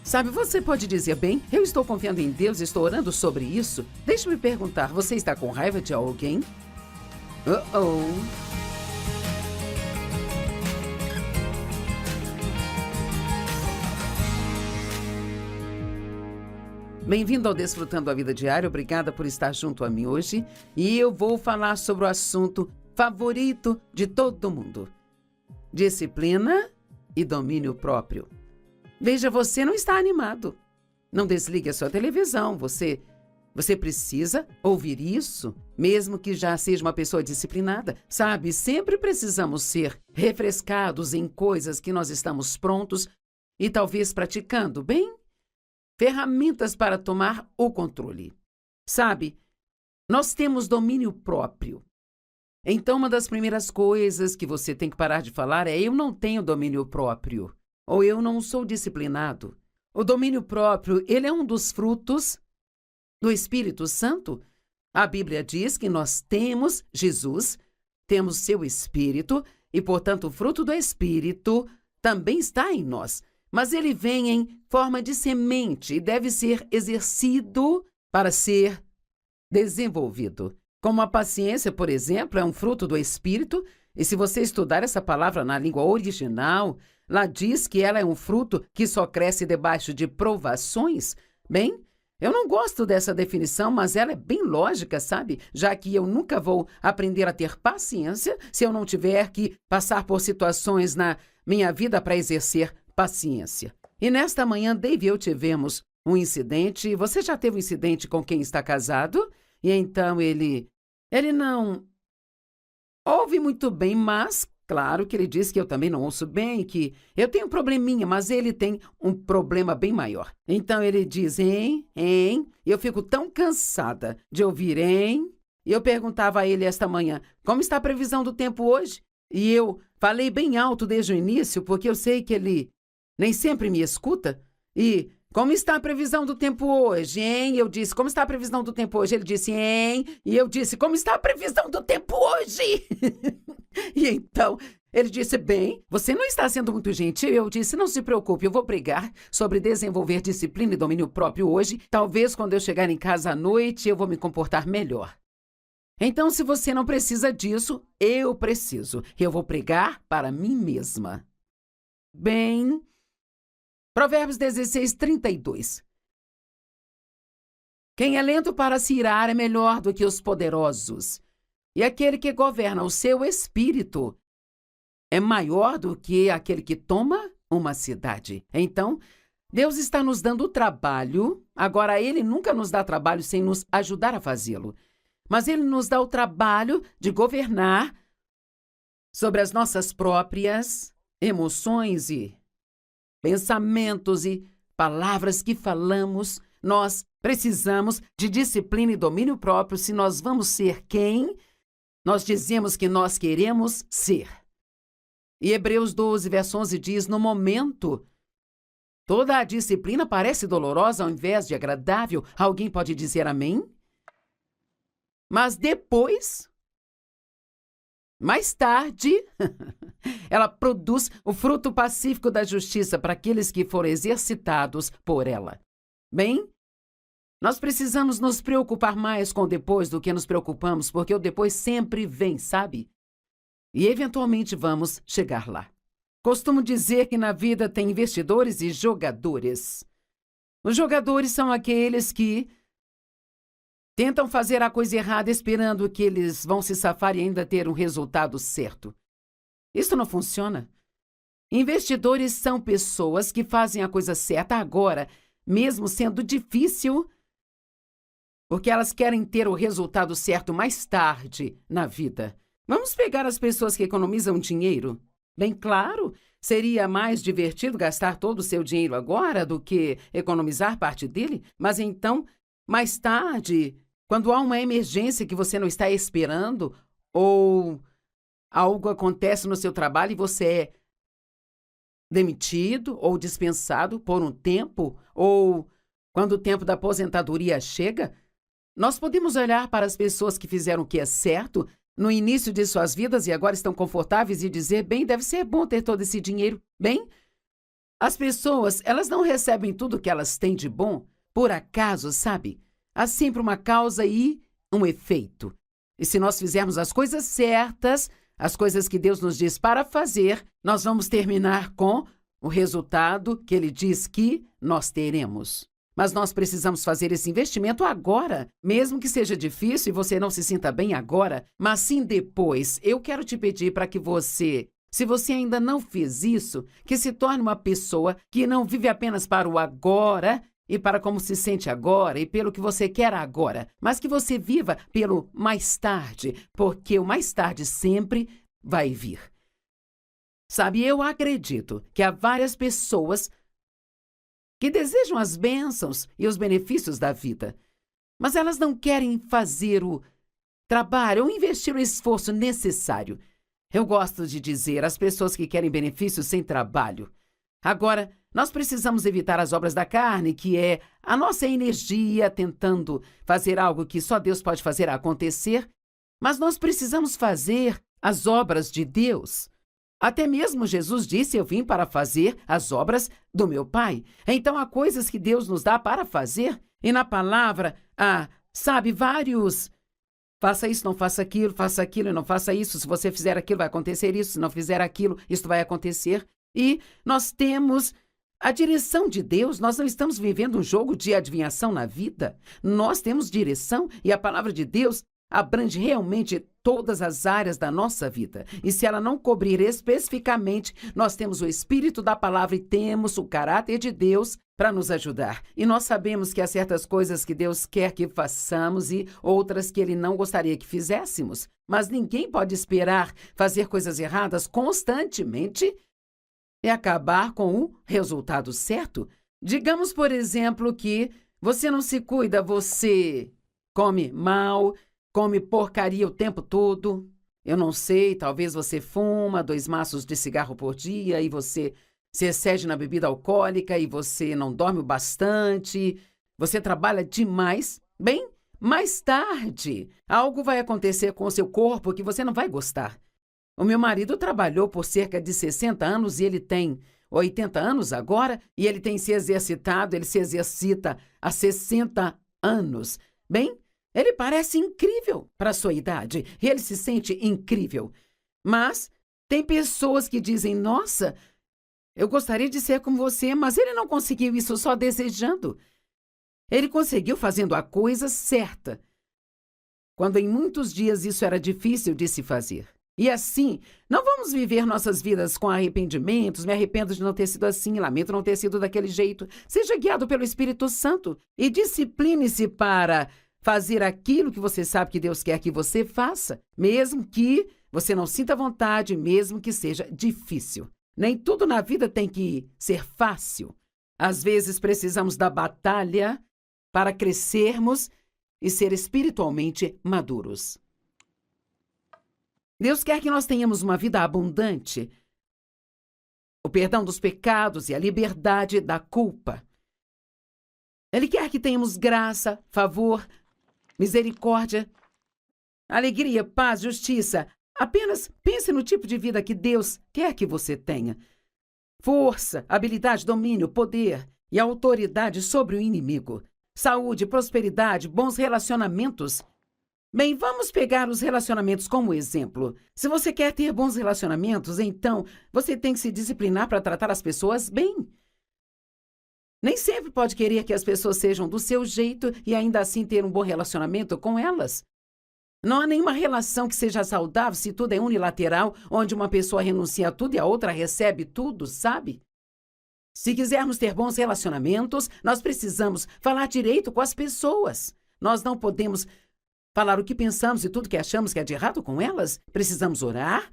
Sabe, você pode dizer, bem, eu estou confiando em Deus, estou orando sobre isso. Deixe-me perguntar, você está com raiva de alguém? Oh. Bem-vindo ao Desfrutando a Vida Diária, obrigada por estar junto a mim hoje. E eu vou falar sobre o assunto favorito de todo mundo: disciplina e domínio próprio. Veja, você não está animado. Não desligue a sua televisão, você precisa ouvir isso, mesmo que já seja uma pessoa disciplinada. Sabe, sempre precisamos ser refrescados em coisas que nós estamos prontos e talvez praticando, bem? Ferramentas para tomar o controle. Sabe, nós temos domínio próprio. Então, uma das primeiras coisas que você tem que parar de falar é: eu não tenho domínio próprio, ou eu não sou disciplinado. O domínio próprio, ele é um dos frutos do Espírito Santo. A Bíblia diz que nós temos Jesus, temos seu Espírito, e, portanto, o fruto do Espírito também está em nós. Mas ele vem em forma de semente e deve ser exercido para ser desenvolvido. Como a paciência, por exemplo, é um fruto do Espírito, e se você estudar essa palavra na língua original, lá diz que ela é um fruto que só cresce debaixo de provações. Bem, eu não gosto dessa definição, mas ela é bem lógica, sabe? Já que eu nunca vou aprender a ter paciência se eu não tiver que passar por situações na minha vida para exercer paciência. E nesta manhã, Dave e eu tivemos um incidente. Você já teve um incidente com quem está casado? E então ele não ouve muito bem, mas claro que ele diz que eu também não ouço bem, que eu tenho um probleminha, mas ele tem um problema bem maior. Então ele diz, hein? E eu fico tão cansada de ouvir, hein? E eu perguntava a ele esta manhã, como está a previsão do tempo hoje? E eu falei bem alto desde o início, porque eu sei que ele nem sempre me escuta. E como está a previsão do tempo hoje, hein? Eu disse, como está a previsão do tempo hoje? Ele disse, hein? E eu disse, como está a previsão do tempo hoje? E então, ele disse, bem, você não está sendo muito gentil. Eu disse, não se preocupe, eu vou pregar sobre desenvolver disciplina e domínio próprio hoje. Talvez quando eu chegar em casa à noite, eu vou me comportar melhor. Então, se você não precisa disso, eu preciso. Eu vou pregar para mim mesma. Bem, Provérbios 16:32. Quem é lento para se irar é melhor do que os poderosos, e aquele que governa o seu espírito é maior do que aquele que toma uma cidade. Então, Deus está nos dando o trabalho. Agora, Ele nunca nos dá trabalho sem nos ajudar a fazê-lo. Mas Ele nos dá o trabalho de governar sobre as nossas próprias emoções e pensamentos e palavras que falamos. Nós precisamos de disciplina e domínio próprio se nós vamos ser quem nós dizemos que nós queremos ser. E Hebreus 12, verso 11 diz, no momento, toda a disciplina parece dolorosa ao invés de agradável. Alguém pode dizer amém? Mas depois, mais tarde, ela produz o fruto pacífico da justiça para aqueles que foram exercitados por ela. Bem, nós precisamos nos preocupar mais com o depois do que nos preocupamos, porque o depois sempre vem, sabe? E eventualmente vamos chegar lá. Costumo dizer que na vida tem investidores e jogadores. Os jogadores são aqueles que tentam fazer a coisa errada esperando que eles vão se safar e ainda ter um resultado certo. Isso não funciona. Investidores são pessoas que fazem a coisa certa agora, mesmo sendo difícil, porque elas querem ter o resultado certo mais tarde na vida. Vamos pegar as pessoas que economizam dinheiro? Bem claro, seria mais divertido gastar todo o seu dinheiro agora do que economizar parte dele, mas então, mais tarde, quando há uma emergência que você não está esperando, ou algo acontece no seu trabalho e você é demitido ou dispensado por um tempo, ou quando o tempo da aposentadoria chega, nós podemos olhar para as pessoas que fizeram o que é certo no início de suas vidas e agora estão confortáveis e dizer, bem, deve ser bom ter todo esse dinheiro. Bem, As pessoas, elas não recebem tudo que elas têm de bom por acaso, sabe? Há sempre uma causa e um efeito. E se nós fizermos as coisas certas, as coisas que Deus nos diz para fazer, nós vamos terminar com o resultado que Ele diz que nós teremos. Mas nós precisamos fazer esse investimento agora, mesmo que seja difícil e você não se sinta bem agora, mas sim depois. Eu quero te pedir para que você, se você ainda não fez isso, que se torne uma pessoa que não vive apenas para o agora e para como se sente agora e pelo que você quer agora, mas que você viva pelo mais tarde, porque o mais tarde sempre vai vir. Sabe, eu acredito que há várias pessoas que desejam as bênçãos e os benefícios da vida, mas elas não querem fazer o trabalho ou investir o esforço necessário. Eu gosto de dizer às pessoas que querem benefícios sem trabalho. Agora, nós precisamos evitar as obras da carne, que é a nossa energia tentando fazer algo que só Deus pode fazer acontecer, mas nós precisamos fazer as obras de Deus. Até mesmo Jesus disse: eu vim para fazer as obras do meu Pai. Então, há coisas que Deus nos dá para fazer, e na palavra há, sabe, vários... Faça isso, não faça aquilo e não faça isso. Se você fizer aquilo, vai acontecer isso. Se não fizer aquilo, isso vai acontecer. E nós temos a direção de Deus. Nós não estamos vivendo um jogo de adivinhação na vida. Nós temos direção e a palavra de Deus abrange realmente todas as áreas da nossa vida. E se ela não cobrir especificamente, nós temos o Espírito da palavra e temos o caráter de Deus para nos ajudar. E nós sabemos que há certas coisas que Deus quer que façamos e outras que Ele não gostaria que fizéssemos. Mas ninguém pode esperar fazer coisas erradas constantemente e acabar com o resultado certo. Digamos, por exemplo, que você não se cuida, você come mal, come porcaria o tempo todo. Eu não sei, talvez você fuma 2 maços de cigarro por dia e você se excede na bebida alcoólica e você não dorme o bastante, você trabalha demais. Bem, mais tarde, algo vai acontecer com o seu corpo que você não vai gostar. O meu marido trabalhou por cerca de 60 anos e ele tem 80 anos agora e ele tem se exercitado, ele se exercita há 60 anos. Bem, ele parece incrível para a sua idade e ele se sente incrível. Mas tem pessoas que dizem: nossa, eu gostaria de ser como você, mas ele não conseguiu isso só desejando. Ele conseguiu fazendo a coisa certa, quando em muitos dias isso era difícil de se fazer. E assim, não vamos viver nossas vidas com arrependimentos. Me arrependo de não ter sido assim, lamento não ter sido daquele jeito. Seja guiado pelo Espírito Santo e discipline-se para fazer aquilo que você sabe que Deus quer que você faça, mesmo que você não sinta vontade, mesmo que seja difícil. Nem tudo na vida tem que ser fácil. Às vezes precisamos da batalha para crescermos e ser espiritualmente maduros. Deus quer que nós tenhamos uma vida abundante, o perdão dos pecados e a liberdade da culpa. Ele quer que tenhamos graça, favor, misericórdia, alegria, paz, justiça. Apenas pense no tipo de vida que Deus quer que você tenha. Força, habilidade, domínio, poder e autoridade sobre o inimigo. Saúde, prosperidade, bons relacionamentos. Bem, vamos pegar os relacionamentos como exemplo. Se você quer ter bons relacionamentos, então você tem que se disciplinar para tratar as pessoas bem. Nem sempre pode querer que as pessoas sejam do seu jeito e ainda assim ter um bom relacionamento com elas. Não há nenhuma relação que seja saudável se tudo é unilateral, onde uma pessoa renuncia a tudo e a outra recebe tudo, sabe? Se quisermos ter bons relacionamentos, nós precisamos falar direito com as pessoas. Nós não podemos falar o que pensamos e tudo que achamos que é de errado com elas. Precisamos orar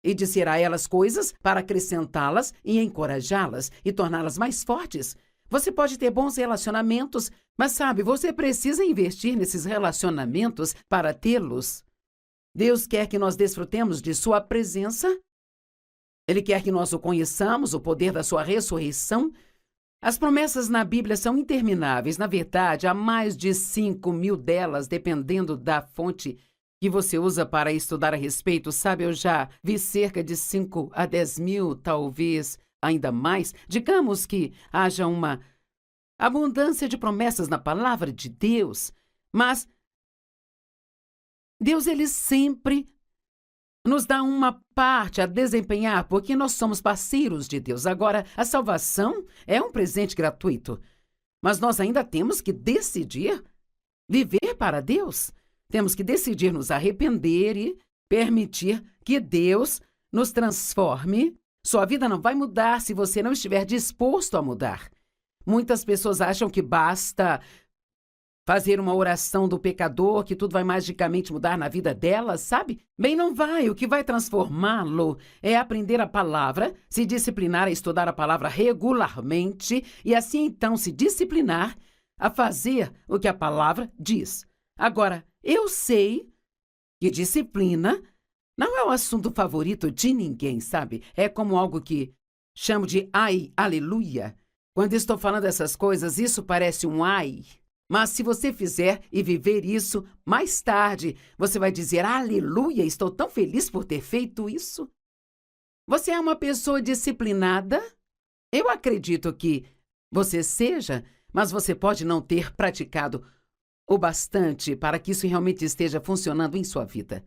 e dizer a elas coisas para acrescentá-las e encorajá-las e torná-las mais fortes. Você pode ter bons relacionamentos, mas sabe, você precisa investir nesses relacionamentos para tê-los. Deus quer que nós desfrutemos de sua presença. Ele quer que nós o conheçamos, o poder da sua ressurreição. As promessas na Bíblia são intermináveis. Na verdade, há mais de 5.000 delas, dependendo da fonte que você usa para estudar a respeito. Sabe, eu já vi cerca de 5 a 10 mil, talvez, ainda mais, digamos que haja uma abundância de promessas na palavra de Deus, mas Deus, ele sempre nos dá uma parte a desempenhar, porque nós somos parceiros de Deus. Agora, a salvação é um presente gratuito, mas nós ainda temos que decidir viver para Deus. Temos que decidir nos arrepender e permitir que Deus nos transforme. Sua vida não vai mudar se você não estiver disposto a mudar. Muitas pessoas acham que basta fazer uma oração do pecador, que tudo vai magicamente mudar na vida dela, sabe? Bem, não vai. O que vai transformá-lo é aprender a palavra, se disciplinar a estudar a palavra regularmente e assim então se disciplinar a fazer o que a palavra diz. Agora, eu sei que disciplina não é o assunto favorito de ninguém, sabe? É como algo que chamo de ai, aleluia. Quando estou falando essas coisas, isso parece um ai. Mas se você fizer e viver isso, mais tarde, você vai dizer, aleluia, estou tão feliz por ter feito isso. Você é uma pessoa disciplinada? Eu acredito que você seja, mas você pode não ter praticado o bastante para que isso realmente esteja funcionando em sua vida.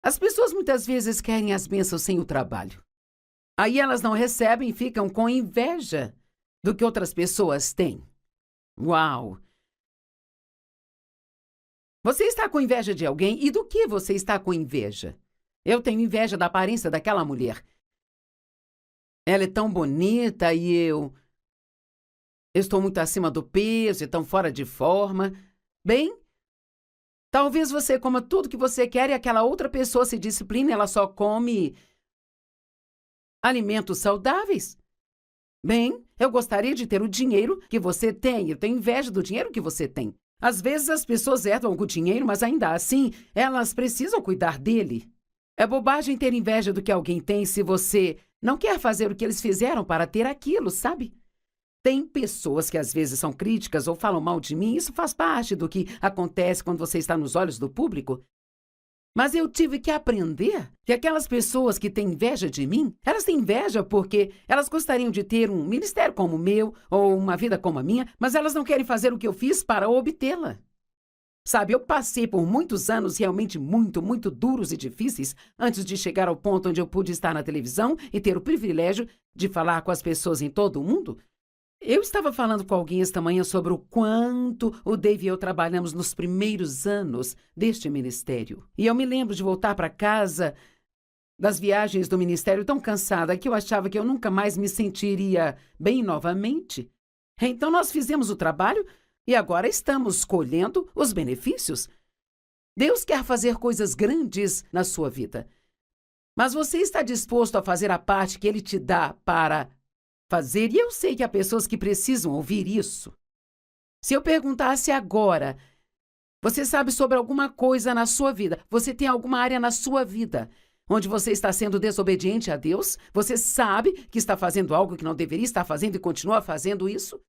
As pessoas muitas vezes querem as bênçãos sem o trabalho. Aí elas não recebem e ficam com inveja do que outras pessoas têm. Uau! Você está com inveja de alguém? E do que você está com inveja? Eu tenho inveja da aparência daquela mulher. Ela é tão bonita e eu estou muito acima do peso e tão fora de forma. Bem, talvez você coma tudo que você quer e aquela outra pessoa se discipline, ela só come alimentos saudáveis. Bem, eu gostaria de ter o dinheiro que você tem. Eu tenho inveja do dinheiro que você tem. Às vezes as pessoas herdam o dinheiro, mas ainda assim, elas precisam cuidar dele. É bobagem ter inveja do que alguém tem se você não quer fazer o que eles fizeram para ter aquilo, sabe? Tem pessoas que às vezes são críticas ou falam mal de mim. Isso faz parte do que acontece quando você está nos olhos do público. Mas eu tive que aprender que aquelas pessoas que têm inveja de mim, elas têm inveja porque elas gostariam de ter um ministério como o meu ou uma vida como a minha, mas elas não querem fazer o que eu fiz para obtê-la. Sabe, eu passei por muitos anos realmente muito duros e difíceis antes de chegar ao ponto onde eu pude estar na televisão e ter o privilégio de falar com as pessoas em todo o mundo. Eu estava falando com alguém esta manhã sobre o quanto o Dave e eu trabalhamos nos primeiros anos deste ministério. E eu me lembro de voltar para casa das viagens do ministério tão cansada que eu achava que eu nunca mais me sentiria bem novamente. Então nós fizemos o trabalho e agora estamos colhendo os benefícios. Deus quer fazer coisas grandes na sua vida. Mas você está disposto a fazer a parte que Ele te dá para fazer? E eu sei que há pessoas que precisam ouvir isso. Se eu perguntasse agora, você sabe sobre alguma coisa na sua vida? Você tem alguma área na sua vida onde você está sendo desobediente a Deus? Você sabe que está fazendo algo que não deveria estar fazendo e continua fazendo isso?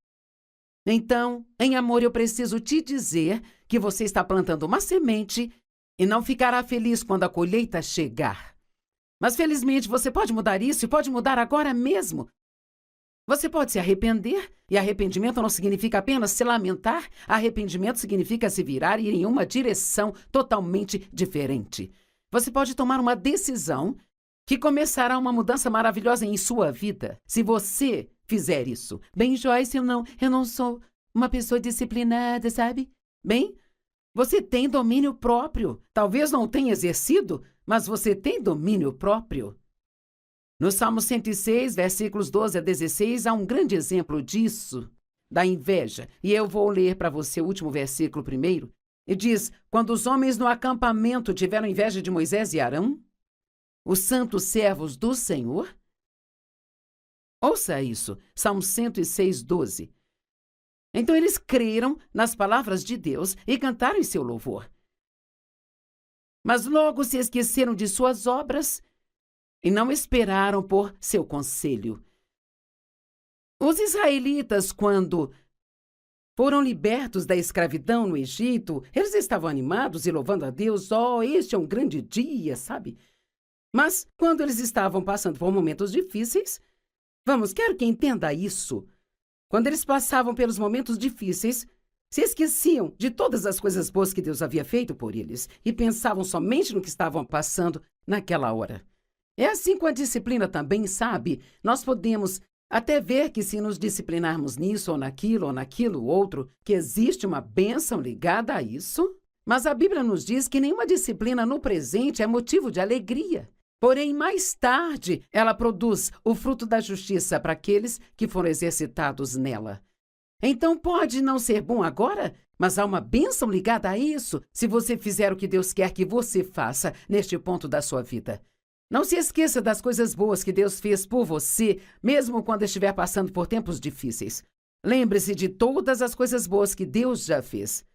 Então, em amor, eu preciso te dizer que você está plantando uma semente e não ficará feliz quando a colheita chegar. Mas, felizmente, você pode mudar isso e pode mudar agora mesmo. Você pode se arrepender, e arrependimento não significa apenas se lamentar. Arrependimento significa se virar e ir em uma direção totalmente diferente. Você pode tomar uma decisão que começará uma mudança maravilhosa em sua vida, se você fizer isso. Bem, Joyce, eu não sou uma pessoa disciplinada, sabe? Bem, você tem domínio próprio. Talvez não tenha exercido, mas você tem domínio próprio. No Salmo 106, versículos 12 a 16, há um grande exemplo disso, da inveja. E eu vou ler para você o último versículo primeiro. E diz, quando os homens no acampamento tiveram inveja de Moisés e Arão, os santos servos do Senhor. Ouça isso, Salmo 106, 12. Então eles creram nas palavras de Deus e cantaram em seu louvor. Mas logo se esqueceram de suas obras e não esperaram por seu conselho. Os israelitas, quando foram libertos da escravidão no Egito, eles estavam animados e louvando a Deus. Oh, este é um grande dia, sabe? Mas, quando eles estavam passando por momentos difíceis, Vamos, quero que entenda isso. Quando eles passavam pelos momentos difíceis, se esqueciam de todas as coisas boas que Deus havia feito por eles e pensavam somente no que estavam passando naquela hora. É assim com a disciplina também, sabe? Nós podemos até ver que se nos disciplinarmos nisso ou naquilo outro, que existe uma bênção ligada a isso. Mas a Bíblia nos diz que nenhuma disciplina no presente é motivo de alegria. Porém, mais tarde, ela produz o fruto da justiça para aqueles que foram exercitados nela. Então, pode não ser bom agora, mas há uma bênção ligada a isso, se você fizer o que Deus quer que você faça neste ponto da sua vida. Não se esqueça das coisas boas que Deus fez por você, mesmo quando estiver passando por tempos difíceis. Lembre-se de todas as coisas boas que Deus já fez.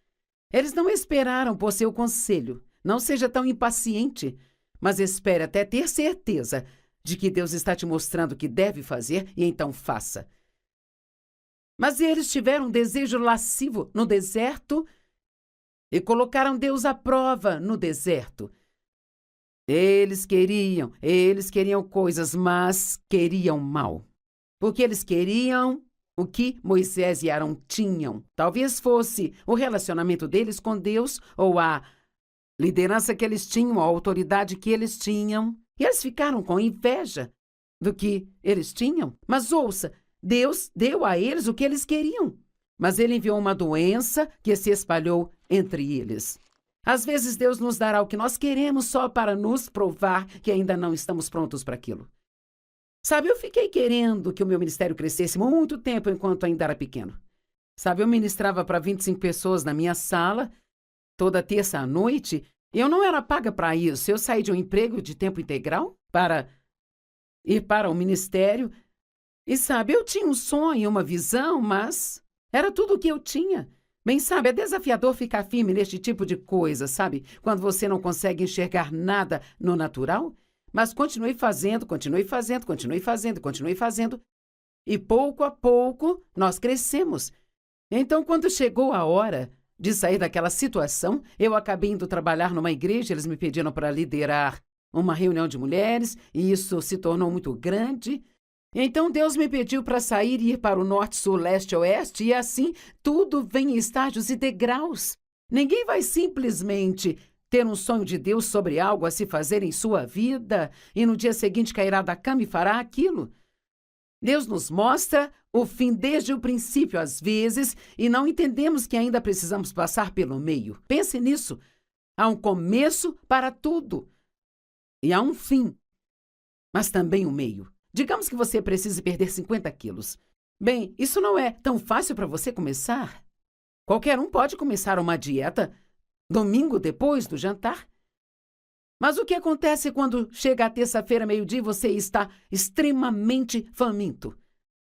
Eles não esperaram por seu conselho. Não seja tão impaciente, mas espere até ter certeza de que Deus está te mostrando o que deve fazer e então faça. Mas eles tiveram um desejo lascivo no deserto e colocaram Deus à prova no deserto. Eles queriam coisas, mas queriam mal. Porque eles queriam o que Moisés e Arão tinham. Talvez fosse o relacionamento deles com Deus ou a liderança que eles tinham, a autoridade que eles tinham. E eles ficaram com inveja do que eles tinham. Mas ouça, Deus deu a eles o que eles queriam. Mas ele enviou uma doença que se espalhou entre eles. Às vezes Deus nos dará o que nós queremos só para nos provar que ainda não estamos prontos para aquilo. Sabe, eu fiquei querendo que o meu ministério crescesse muito tempo enquanto ainda era pequeno. Sabe, eu ministrava para 25 pessoas na minha sala, toda terça à noite, e eu não era paga para isso. Eu saí de um emprego de tempo integral para ir para o ministério. E sabe, eu tinha um sonho, uma visão, mas era tudo o que eu tinha. Bem, sabe, é desafiador ficar firme neste tipo de coisa, sabe? Quando você não consegue enxergar nada no natural. Mas continue fazendo. E pouco a pouco nós crescemos. Então, quando chegou a hora de sair daquela situação, eu acabei indo trabalhar numa igreja. Eles me pediram para liderar uma reunião de mulheres e isso se tornou muito grande. Então, Deus me pediu para sair e ir para o norte, sul, leste, oeste, e assim tudo vem em estágios e degraus. Ninguém vai simplesmente ter um sonho de Deus sobre algo a se fazer em sua vida e no dia seguinte cairá da cama e fará aquilo. Deus nos mostra o fim desde o princípio, às vezes, e não entendemos que ainda precisamos passar pelo meio. Pense nisso. Há um começo para tudo. E há um fim, mas também um meio. Digamos que você precise perder 50 quilos. Bem, isso não é tão fácil para você começar. Qualquer um pode começar uma dieta domingo depois do jantar. Mas o que acontece quando chega a terça-feira, meio-dia, e você está extremamente faminto?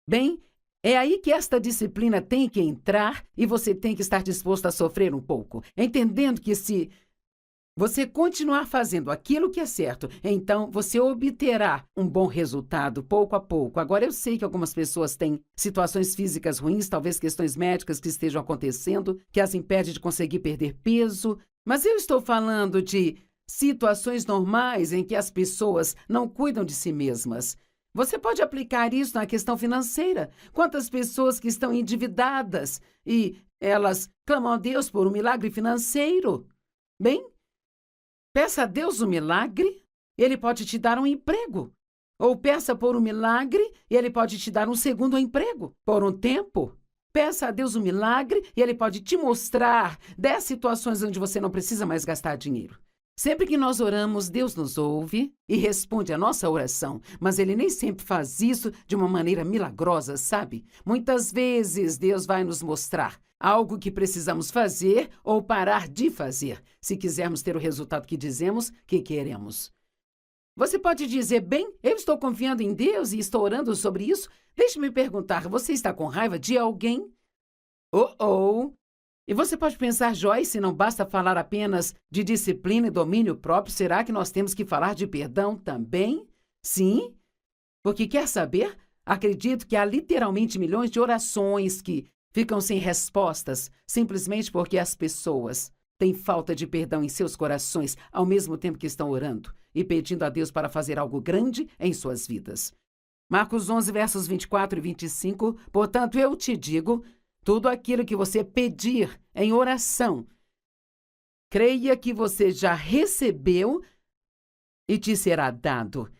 Bem, é aí que esta disciplina tem que entrar e você tem que estar disposto a sofrer um pouco, entendendo que se você continuar fazendo aquilo que é certo, então você obterá um bom resultado pouco a pouco. Agora, eu sei que algumas pessoas têm situações físicas ruins, talvez questões médicas que estejam acontecendo, que as impede de conseguir perder peso, mas eu estou falando de situações normais em que as pessoas não cuidam de si mesmas. Você pode aplicar isso na questão financeira. Quantas pessoas que estão endividadas e elas clamam a Deus por um milagre financeiro? Bem, peça a Deus um milagre, Ele pode te dar um emprego. Ou peça por um milagre e Ele pode te dar um segundo emprego por um tempo. Peça a Deus um milagre e Ele pode te mostrar 10 situações onde você não precisa mais gastar dinheiro. Sempre que nós oramos, Deus nos ouve e responde a nossa oração, mas Ele nem sempre faz isso de uma maneira milagrosa, sabe? Muitas vezes Deus vai nos mostrar algo que precisamos fazer ou parar de fazer, se quisermos ter o resultado que dizemos que queremos. Você pode dizer, bem, eu estou confiando em Deus e estou orando sobre isso. Deixe-me perguntar, você está com raiva de alguém? E você pode pensar, Joyce, não basta falar apenas de disciplina e domínio próprio, será que nós temos que falar de perdão também? Sim, porque quer saber? Acredito que há literalmente milhões de orações que ficam sem respostas, simplesmente porque as pessoas têm falta de perdão em seus corações, ao mesmo tempo que estão orando e pedindo a Deus para fazer algo grande em suas vidas. Marcos 11, versos 24 e 25. Portanto, eu te digo, tudo aquilo que você pedir em oração, creia que você já recebeu e te será dado.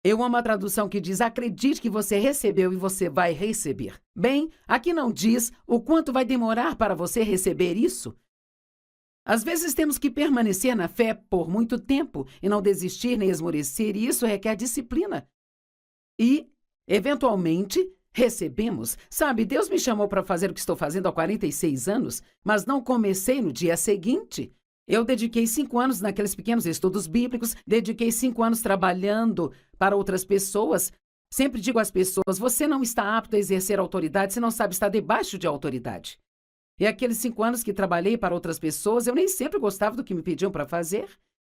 Eu amo a tradução que diz: acredite que você recebeu e você vai receber. Bem, aqui não diz o quanto vai demorar para você receber isso. Às vezes temos que permanecer na fé por muito tempo e não desistir nem esmorecer, e isso requer disciplina. E, eventualmente, recebemos. Sabe, Deus me chamou para fazer o que estou fazendo há 46 anos, mas não comecei no dia seguinte. Eu dediquei 5 anos naqueles pequenos estudos bíblicos, dediquei 5 anos trabalhando para outras pessoas. Sempre digo às pessoas: você não está apto a exercer autoridade se não sabe estar debaixo de autoridade. E aqueles 5 anos que trabalhei para outras pessoas, eu nem sempre gostava do que me pediam para fazer.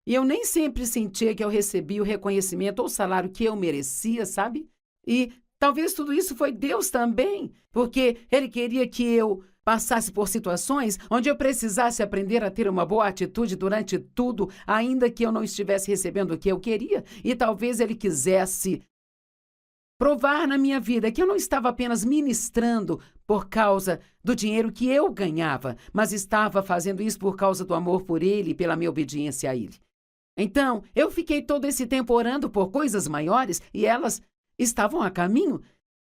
E eu nem sempre sentia que eu recebia o reconhecimento ou o salário que eu merecia, sabe? E talvez tudo isso foi Deus também, porque Ele queria que eu passasse por situações onde eu precisasse aprender a ter uma boa atitude durante tudo, ainda que eu não estivesse recebendo o que eu queria. E talvez Ele quisesse provar na minha vida que eu não estava apenas ministrando por causa do dinheiro que eu ganhava, mas estava fazendo isso por causa do amor por Ele e pela minha obediência a Ele. Então, eu fiquei todo esse tempo orando por coisas maiores e elas estavam a caminho,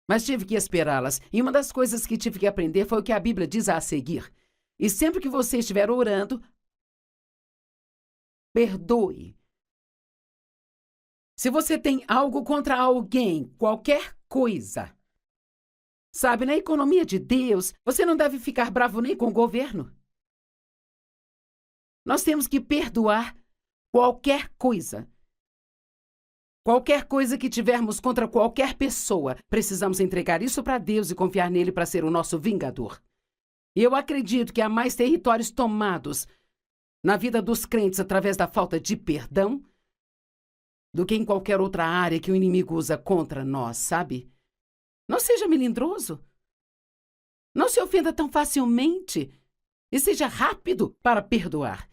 mas tive que esperá-las. E uma das coisas que tive que aprender foi o que a Bíblia diz a seguir. E sempre que você estiver orando, perdoe. Se você tem algo contra alguém, qualquer coisa, sabe, na economia de Deus, você não deve ficar bravo nem com o governo. Nós temos que perdoar qualquer coisa. Qualquer coisa que tivermos contra qualquer pessoa, precisamos entregar isso para Deus e confiar nele para ser o nosso vingador. E eu acredito que há mais territórios tomados na vida dos crentes através da falta de perdão do que em qualquer outra área que o inimigo usa contra nós, sabe? Não seja melindroso. Não se ofenda tão facilmente. E seja rápido para perdoar.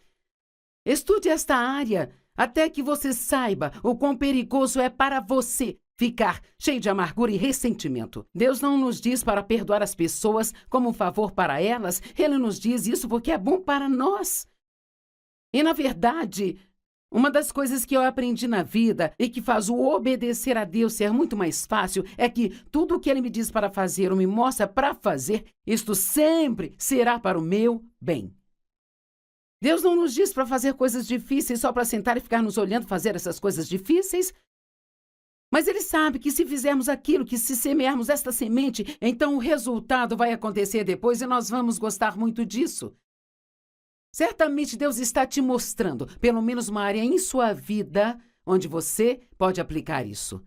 Estude esta área até que você saiba o quão perigoso é para você ficar cheio de amargura e ressentimento. Deus não nos diz para perdoar as pessoas como um favor para elas. Ele nos diz isso porque é bom para nós. E, na verdade, uma das coisas que eu aprendi na vida e que faz o obedecer a Deus ser muito mais fácil é que tudo o que Ele me diz para fazer ou me mostra para fazer, isto sempre será para o meu bem. Deus não nos diz para fazer coisas difíceis só para sentar e ficar nos olhando fazer essas coisas difíceis. Mas Ele sabe que se fizermos aquilo, que se semearmos esta semente, então o resultado vai acontecer depois e nós vamos gostar muito disso. Certamente Deus está te mostrando, pelo menos uma área em sua vida, onde você pode aplicar isso.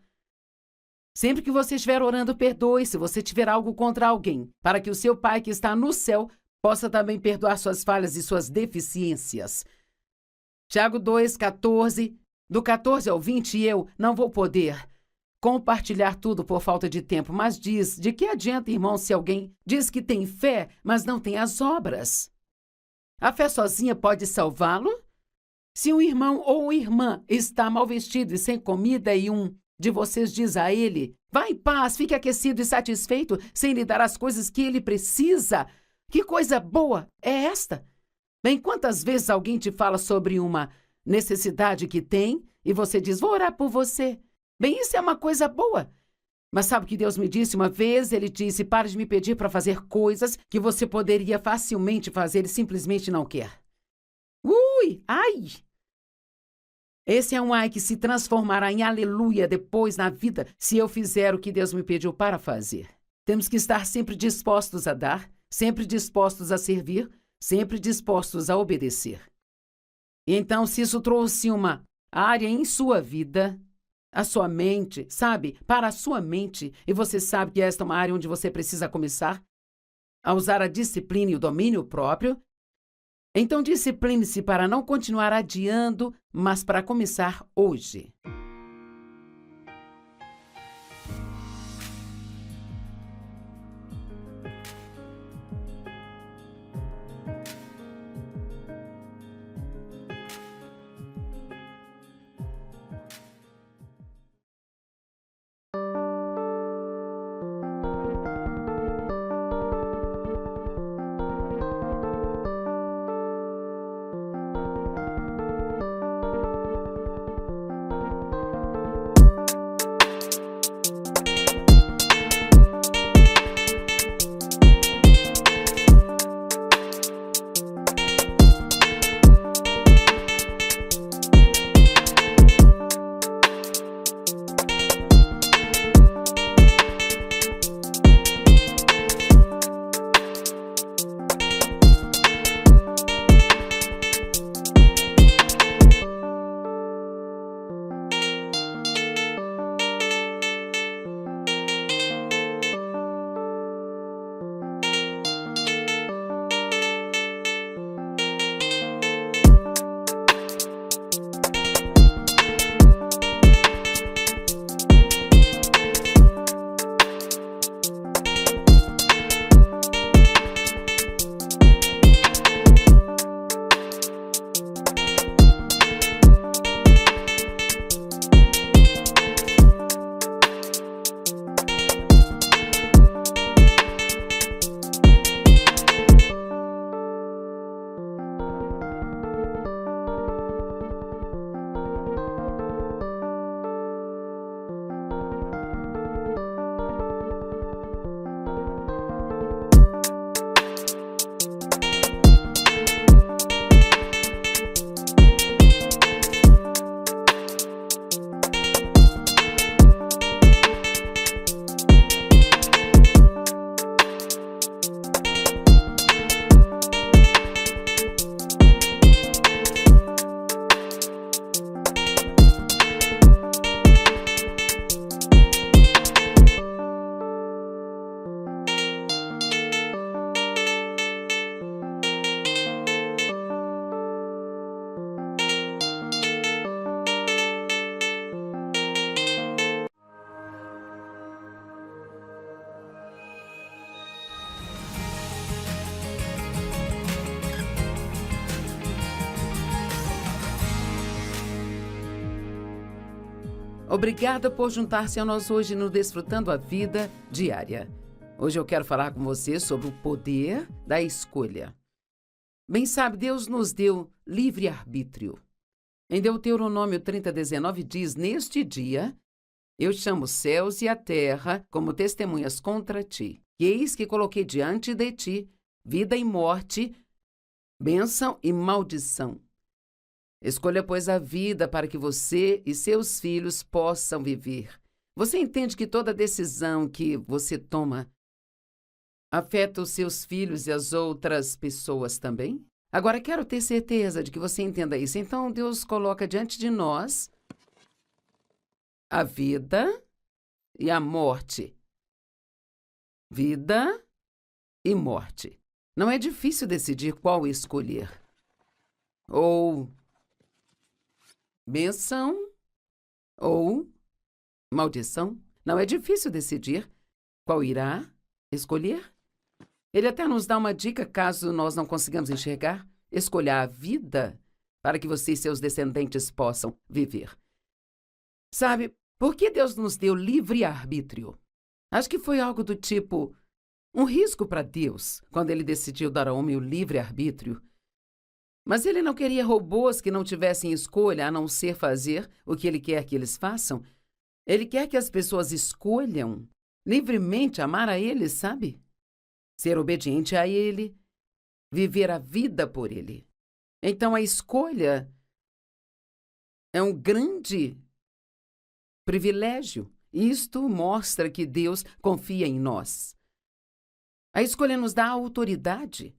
Sempre que você estiver orando, perdoe se você tiver algo contra alguém, para que o seu Pai que está no céu possa também perdoar suas falhas e suas deficiências. Tiago 2:14, do 14 ao 20, eu não vou poder compartilhar tudo por falta de tempo, mas diz: de que adianta, irmão, se alguém diz que tem fé, mas não tem as obras? A fé sozinha pode salvá-lo? Se um irmão ou irmã está mal vestido e sem comida e um de vocês diz a ele: vá em paz, fique aquecido e satisfeito, sem lhe dar as coisas que ele precisa, que coisa boa é esta? Bem, quantas vezes alguém te fala sobre uma necessidade que tem e você diz: vou orar por você. Bem, isso é uma coisa boa. Mas sabe o que Deus me disse uma vez? Ele disse: pare de me pedir para fazer coisas que você poderia facilmente fazer e simplesmente não quer. Ui, ai! Esse é um ai que se transformará em aleluia depois na vida se eu fizer o que Deus me pediu para fazer. Temos que estar sempre dispostos a dar, sempre dispostos a servir, sempre dispostos a obedecer. E então, se isso trouxe uma área em sua vida, a sua mente, sabe? Para a sua mente, e você sabe que esta é uma área onde você precisa começar a usar a disciplina e o domínio próprio, então discipline-se para não continuar adiando, mas para começar hoje. Obrigada por juntar-se a nós hoje no Desfrutando a Vida Diária. Hoje eu quero falar com você sobre o poder da escolha. Bem sabe, Deus nos deu livre-arbítrio. Em Deuteronômio 30:19 diz: Neste dia eu chamo os céus e a terra como testemunhas contra ti. E eis que coloquei diante de ti vida e morte, bênção e maldição. Escolha, pois, a vida para que você e seus filhos possam viver. Você entende que toda decisão que você toma afeta os seus filhos e as outras pessoas também? Agora, quero ter certeza de que você entenda isso. Então, Deus coloca diante de nós a vida e a morte. Vida e morte. Não é difícil decidir qual escolher. Ou bênção ou maldição. Não é difícil decidir qual irá escolher. Ele até nos dá uma dica caso nós não consigamos enxergar. Escolha a vida para que você e seus descendentes possam viver. Sabe, por que Deus nos deu livre-arbítrio? Acho que foi algo do tipo um risco para Deus quando ele decidiu dar ao homem o livre-arbítrio. Mas ele não queria robôs que não tivessem escolha a não ser fazer o que ele quer que eles façam. Ele quer que as pessoas escolham livremente amar a ele, sabe? Ser obediente a ele, viver a vida por ele. Então a escolha é um grande privilégio. Isto mostra que Deus confia em nós. A escolha nos dá autoridade.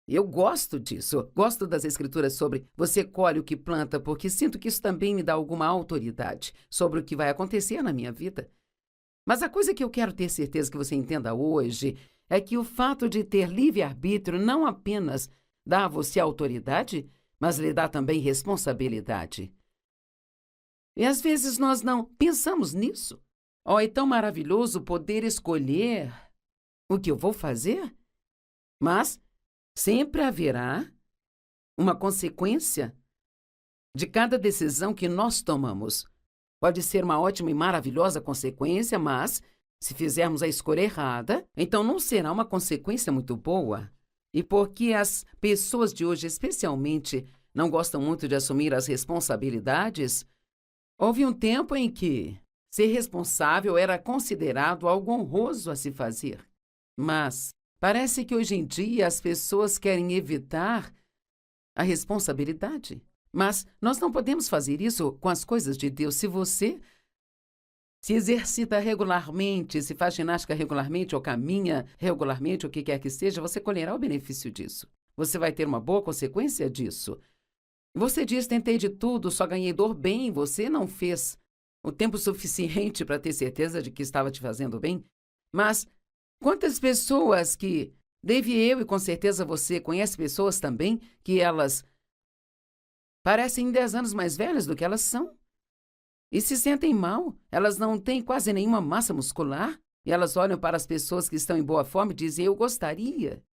Eu gosto disso. Gosto das escrituras sobre você colhe o que planta, porque sinto que isso também me dá alguma autoridade sobre o que vai acontecer na minha vida. Mas a coisa que eu quero ter certeza que você entenda hoje é que o fato de ter livre-arbítrio não apenas dá a você autoridade, mas lhe dá também responsabilidade. E às vezes nós não pensamos nisso. Oh, é tão maravilhoso poder escolher o que eu vou fazer, mas sempre haverá uma consequência de cada decisão que nós tomamos. Pode ser uma ótima e maravilhosa consequência, mas se fizermos a escolha errada, então não será uma consequência muito boa. E porque as pessoas de hoje, especialmente, não gostam muito de assumir as responsabilidades, houve um tempo em que ser responsável era considerado algo honroso a se fazer. Mas parece que hoje em dia as pessoas querem evitar a responsabilidade. Mas nós não podemos fazer isso com as coisas de Deus. Se você se exercita regularmente, se faz ginástica regularmente ou caminha regularmente, o que quer que seja, você colherá o benefício disso. Você vai ter uma boa consequência disso. Você diz, tentei de tudo, só ganhei dor. Bem, você não fez o tempo suficiente para ter certeza de que estava te fazendo bem. Mas quantas pessoas que, desde eu e com certeza você conhece pessoas também, que elas parecem 10 anos mais velhas do que elas são. E se sentem mal, elas não têm quase nenhuma massa muscular, e elas olham para as pessoas que estão em boa forma e dizem, eu gostaria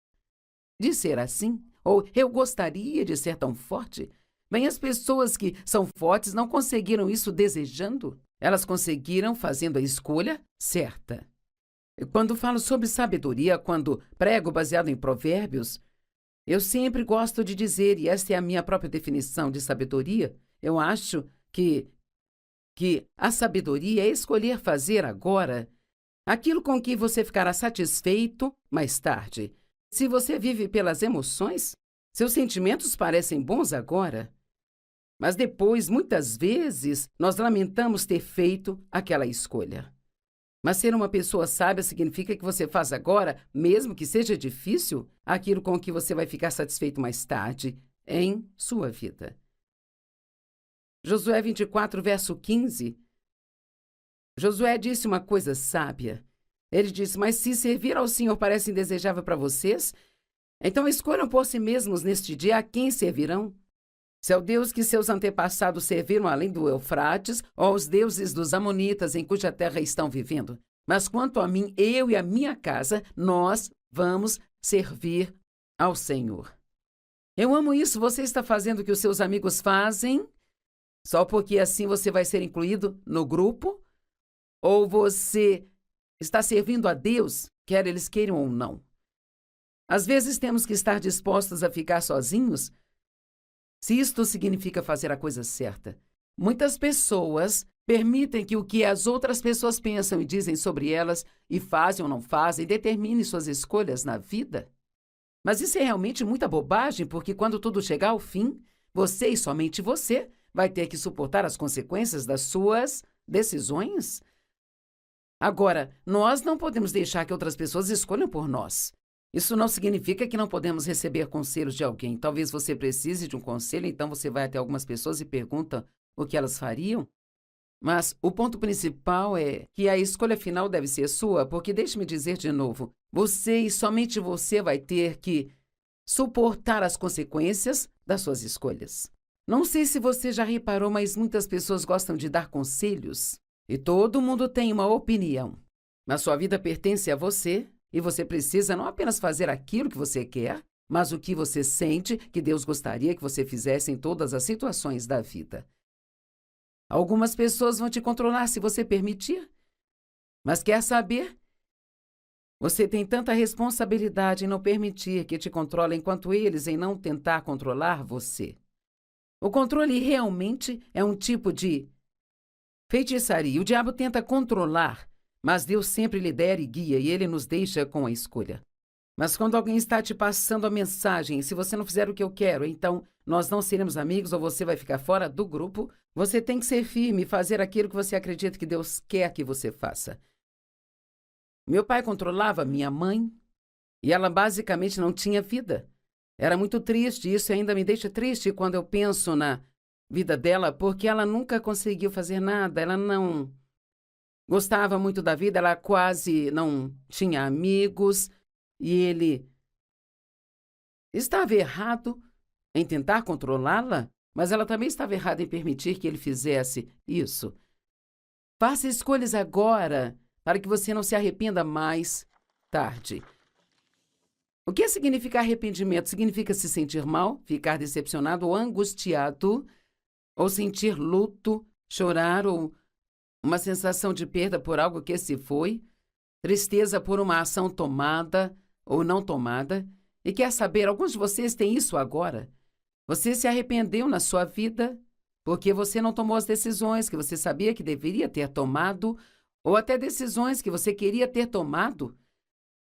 de ser assim, ou eu gostaria de ser tão forte. Bem, as pessoas que são fortes não conseguiram isso desejando, elas conseguiram fazendo a escolha certa. Quando falo sobre sabedoria, quando prego baseado em provérbios, eu sempre gosto de dizer, e esta é a minha própria definição de sabedoria, eu acho que a sabedoria é escolher fazer agora aquilo com que você ficará satisfeito mais tarde. Se você vive pelas emoções, seus sentimentos parecem bons agora, mas depois, muitas vezes, nós lamentamos ter feito aquela escolha. Mas ser uma pessoa sábia significa que você faz agora, mesmo que seja difícil, aquilo com que você vai ficar satisfeito mais tarde em sua vida. Josué 24, verso 15. Josué disse uma coisa sábia. Ele disse, mas se servir ao Senhor parece indesejável para vocês, então escolham por si mesmos neste dia a quem servirão. Se ao Deus que seus antepassados serviram além do Eufrates, ou aos deuses dos amonitas em cuja terra estão vivendo. Mas quanto a mim, eu e a minha casa, nós vamos servir ao Senhor. Eu amo isso. Você está fazendo o que os seus amigos fazem? Só porque assim você vai ser incluído no grupo? Ou você está servindo a Deus, quer eles queiram ou não? Às vezes temos que estar dispostos a ficar sozinhos, se isto significa fazer a coisa certa. Muitas pessoas permitem que o que as outras pessoas pensam e dizem sobre elas, e fazem ou não fazem, determine suas escolhas na vida. Mas isso é realmente muita bobagem, porque quando tudo chegar ao fim, você e somente você vai ter que suportar as consequências das suas decisões. Agora, nós não podemos deixar que outras pessoas escolham por nós. Isso não significa que não podemos receber conselhos de alguém. Talvez você precise de um conselho, então você vai até algumas pessoas e pergunta o que elas fariam. Mas o ponto principal é que a escolha final deve ser sua, porque deixe-me dizer de novo, você e somente você vai ter que suportar as consequências das suas escolhas. Não sei se você já reparou, mas muitas pessoas gostam de dar conselhos e todo mundo tem uma opinião. Mas sua vida pertence a você e você precisa não apenas fazer aquilo que você quer, mas o que você sente que Deus gostaria que você fizesse em todas as situações da vida. Algumas pessoas vão te controlar se você permitir. Mas quer saber? Você tem tanta responsabilidade em não permitir que te controlem quanto eles em não tentar controlar você. O controle realmente é um tipo de feitiçaria. O diabo tenta controlar, mas Deus sempre lidera e guia e ele nos deixa com a escolha. Mas quando alguém está te passando a mensagem, se você não fizer o que eu quero, então nós não seremos amigos ou você vai ficar fora do grupo, você tem que ser firme e fazer aquilo que você acredita que Deus quer que você faça. Meu pai controlava minha mãe e ela basicamente não tinha vida. Era muito triste, isso ainda me deixa triste quando eu penso na vida dela, porque ela nunca conseguiu fazer nada, ela não gostava muito da vida, ela quase não tinha amigos e ele estava errado em tentar controlá-la, mas ela também estava errada em permitir que ele fizesse isso. Faça escolhas agora para que você não se arrependa mais tarde. O que significa arrependimento? Significa se sentir mal, ficar decepcionado ou angustiado, ou sentir luto, chorar ou uma sensação de perda por algo que se foi, tristeza por uma ação tomada ou não tomada. E quer saber, alguns de vocês têm isso agora. Você se arrependeu na sua vida porque você não tomou as decisões que você sabia que deveria ter tomado, ou até decisões que você queria ter tomado.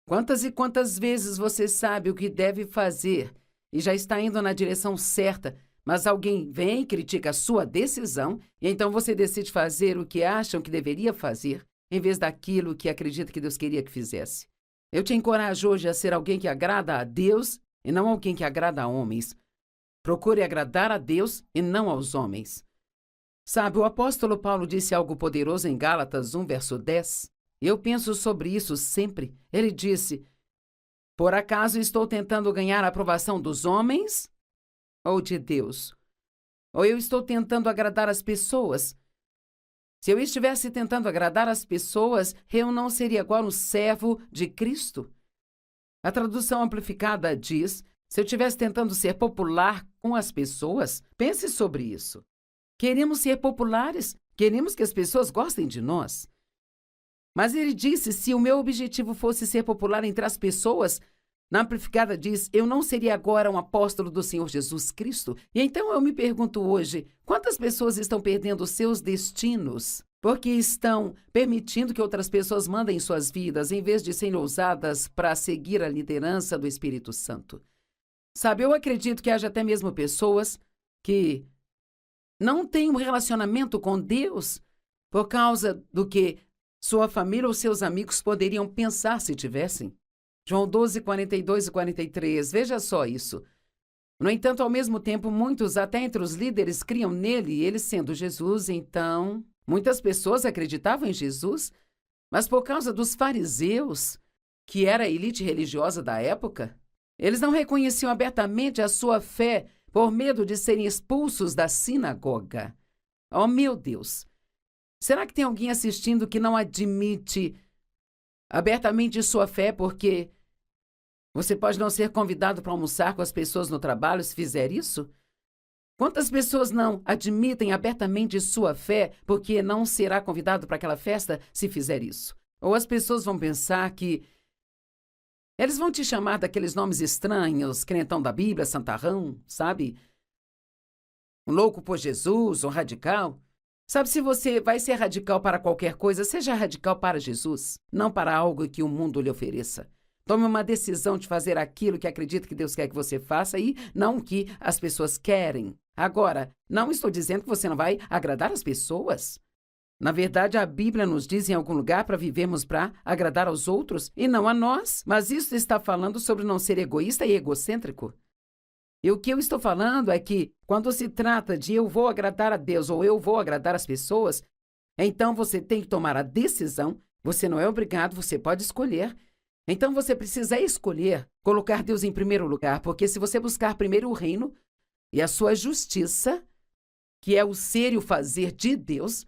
Quantas e quantas vezes você sabe o que deve fazer e já está indo na direção certa, mas alguém vem e critica a sua decisão e então você decide fazer o que acham que deveria fazer, em vez daquilo que acredita que Deus queria que fizesse. Eu te encorajo hoje a ser alguém que agrada a Deus e não alguém que agrada a homens. Procure agradar a Deus e não aos homens. Sabe, o apóstolo Paulo disse algo poderoso em Gálatas 1, verso 10. Eu penso sobre isso sempre. Ele disse, por acaso estou tentando ganhar a aprovação dos homens ou de Deus? Ou eu estou tentando agradar as pessoas? Se eu estivesse tentando agradar as pessoas, eu não seria agora um servo de Cristo? A tradução amplificada diz, se eu estivesse tentando ser popular com as pessoas, pense sobre isso. Queremos ser populares, queremos que as pessoas gostem de nós. Mas ele disse, se o meu objetivo fosse ser popular entre as pessoas, na amplificada diz, eu não seria agora um apóstolo do Senhor Jesus Cristo. E então eu me pergunto hoje, quantas pessoas estão perdendo seus destinos porque estão permitindo que outras pessoas mandem suas vidas, em vez de serem ousadas para seguir a liderança do Espírito Santo? Sabe, eu acredito que haja até mesmo pessoas que não têm um relacionamento com Deus por causa do que sua família ou seus amigos poderiam pensar se tivessem. João 12, 42 e 43, veja só isso. No entanto, ao mesmo tempo, muitos, até entre os líderes, criam nele, ele sendo Jesus, então... Muitas pessoas acreditavam em Jesus, mas por causa dos fariseus, que era a elite religiosa da época, eles não reconheciam abertamente a sua fé por medo de serem expulsos da sinagoga. Oh, meu Deus! Será que tem alguém assistindo que não admite abertamente sua fé porque você pode não ser convidado para almoçar com as pessoas no trabalho se fizer isso? Quantas pessoas não admitem abertamente sua fé porque não será convidado para aquela festa se fizer isso? Ou as pessoas vão pensar que eles vão te chamar daqueles nomes estranhos, crentão da Bíblia, santarrão, sabe? Um louco por Jesus, um radical. Sabe, se você vai ser radical para qualquer coisa, seja radical para Jesus, não para algo que o mundo lhe ofereça. Tome uma decisão de fazer aquilo que acredita que Deus quer que você faça e não o que as pessoas querem. Agora, não estou dizendo que você não vai agradar as pessoas. Na verdade, a Bíblia nos diz em algum lugar para vivermos para agradar aos outros e não a nós. Mas isso está falando sobre não ser egoísta e egocêntrico. E o que eu estou falando é que, quando se trata de eu vou agradar a Deus ou eu vou agradar as pessoas, então você tem que tomar a decisão. Você não é obrigado, você pode escolher. Então você precisa escolher colocar Deus em primeiro lugar, porque se você buscar primeiro o reino e a sua justiça, que é o ser e o fazer de Deus,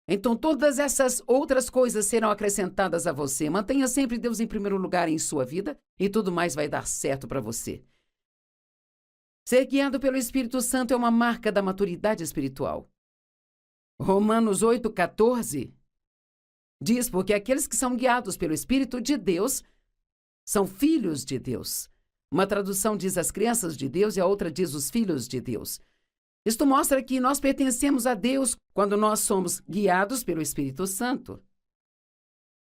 então todas essas outras coisas serão acrescentadas a você. Mantenha sempre Deus em primeiro lugar em sua vida e tudo mais vai dar certo para você. Ser guiado pelo Espírito Santo é uma marca da maturidade espiritual. Romanos 8,14 diz: porque aqueles que são guiados pelo Espírito de Deus são filhos de Deus. Uma tradução diz as crianças de Deus e a outra diz os filhos de Deus. Isto mostra que nós pertencemos a Deus quando nós somos guiados pelo Espírito Santo.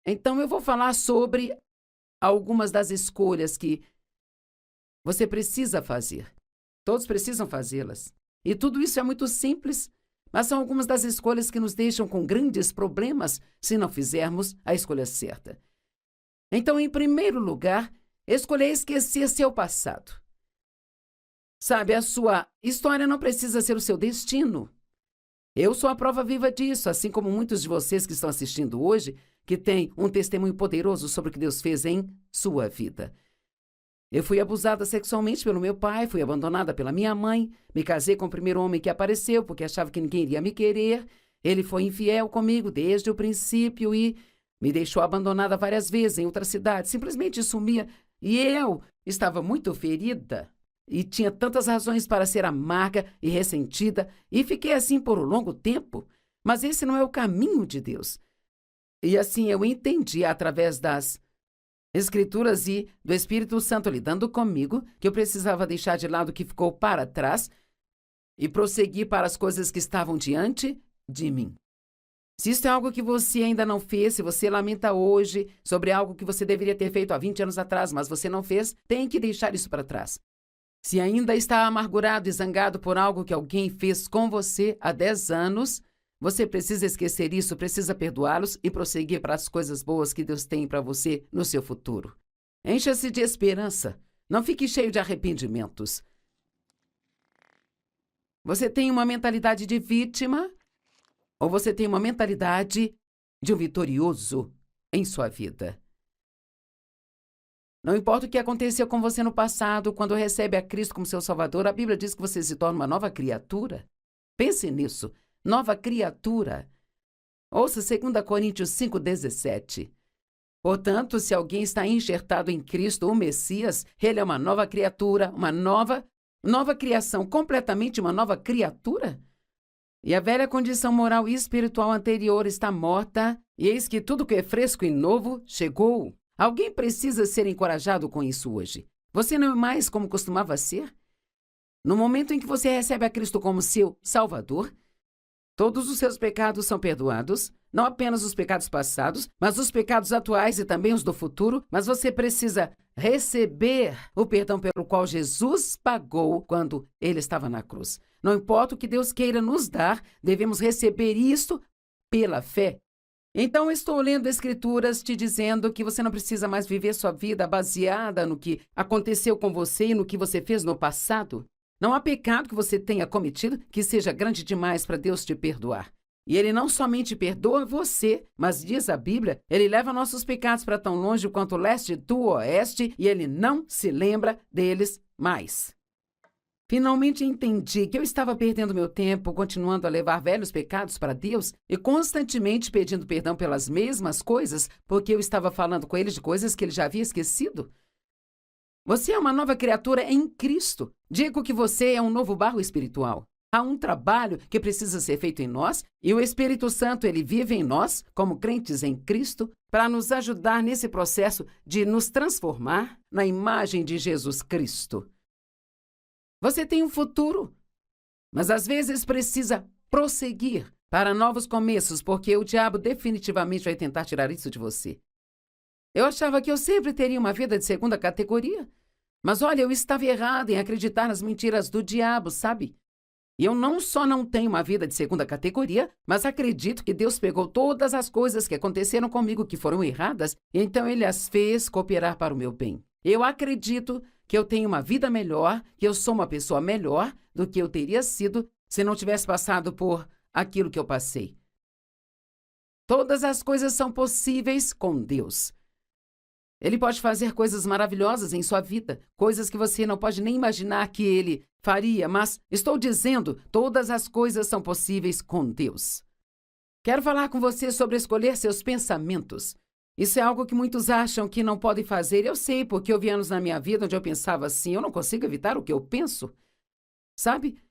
Então eu vou falar sobre algumas das escolhas que você precisa fazer. Todos precisam fazê-las. E tudo isso é muito simples, mas são algumas das escolhas que nos deixam com grandes problemas se não fizermos a escolha certa. Então, em primeiro lugar, escolher esquecer seu passado. Sabe, a sua história não precisa ser o seu destino. Eu sou a prova viva disso, assim como muitos de vocês que estão assistindo hoje, que têm um testemunho poderoso sobre o que Deus fez em sua vida. Eu fui abusada sexualmente pelo meu pai, fui abandonada pela minha mãe, me casei com o primeiro homem que apareceu porque achava que ninguém iria me querer. Ele foi infiel comigo desde o princípio e me deixou abandonada várias vezes em outra cidade, simplesmente sumia. E eu estava muito ferida e tinha tantas razões para ser amarga e ressentida e fiquei assim por um longo tempo. Mas esse não é o caminho de Deus. E assim eu entendi através das Escrituras e do Espírito Santo lidando comigo, que eu precisava deixar de lado o que ficou para trás e prosseguir para as coisas que estavam diante de mim. Se isso é algo que você ainda não fez, se você lamenta hoje sobre algo que você deveria ter feito há 20 anos atrás, mas você não fez, tem que deixar isso para trás. Se ainda está amargurado e zangado por algo que alguém fez com você há 10 anos, você precisa esquecer isso, precisa perdoá-los e prosseguir para as coisas boas que Deus tem para você no seu futuro. Encha-se de esperança. Não fique cheio de arrependimentos. Você tem uma mentalidade de vítima ou você tem uma mentalidade de um vitorioso em sua vida? Não importa o que aconteceu com você no passado, quando recebe a Cristo como seu Salvador, a Bíblia diz que você se torna uma nova criatura. Pense nisso. Nova criatura. Ouça 2 Coríntios 5,17. Portanto, se alguém está enxertado em Cristo, o Messias, ele é uma nova criatura, uma nova criação, completamente uma nova criatura. E a velha condição moral e espiritual anterior está morta, e eis que tudo que é fresco e novo chegou. Alguém precisa ser encorajado com isso hoje. Você não é mais como costumava ser? No momento em que você recebe a Cristo como seu Salvador, todos os seus pecados são perdoados, não apenas os pecados passados, mas os pecados atuais e também os do futuro, mas você precisa receber o perdão pelo qual Jesus pagou quando ele estava na cruz. Não importa o que Deus queira nos dar, devemos receber isso pela fé. Então, estou lendo Escrituras te dizendo que você não precisa mais viver sua vida baseada no que aconteceu com você e no que você fez no passado. Não há pecado que você tenha cometido que seja grande demais para Deus te perdoar. E ele não somente perdoa você, mas diz a Bíblia, ele leva nossos pecados para tão longe quanto o leste do oeste e ele não se lembra deles mais. Finalmente entendi que eu estava perdendo meu tempo continuando a levar velhos pecados para Deus e constantemente pedindo perdão pelas mesmas coisas, porque eu estava falando com ele de coisas que ele já havia esquecido. Você é uma nova criatura em Cristo. Digo que você é um novo barro espiritual. há um trabalho que precisa ser feito em nós e o Espírito Santo, ele vive em nós, como crentes em Cristo, para nos ajudar nesse processo de nos transformar na imagem de Jesus Cristo. Você tem um futuro, mas às vezes precisa prosseguir para novos começos, porque o diabo definitivamente vai tentar tirar isso de você. Eu achava que eu sempre teria uma vida de segunda categoria. Mas olha, eu estava errada em acreditar nas mentiras do diabo, sabe? E eu não só não tenho uma vida de segunda categoria, mas acredito que Deus pegou todas as coisas que aconteceram comigo que foram erradas, e então Ele as fez cooperar para o meu bem. Eu acredito que eu tenho uma vida melhor, que eu sou uma pessoa melhor do que eu teria sido se não tivesse passado por aquilo que eu passei. Todas as coisas são possíveis com Deus. Ele pode fazer coisas maravilhosas em sua vida, coisas que você não pode nem imaginar que ele faria, mas estou dizendo, todas as coisas são possíveis com Deus. Quero falar com você sobre escolher seus pensamentos. Isso é algo que muitos acham que não podem fazer. Eu sei, porque houve anos na minha vida onde eu pensava assim, eu não consigo evitar o que eu penso. Sabe?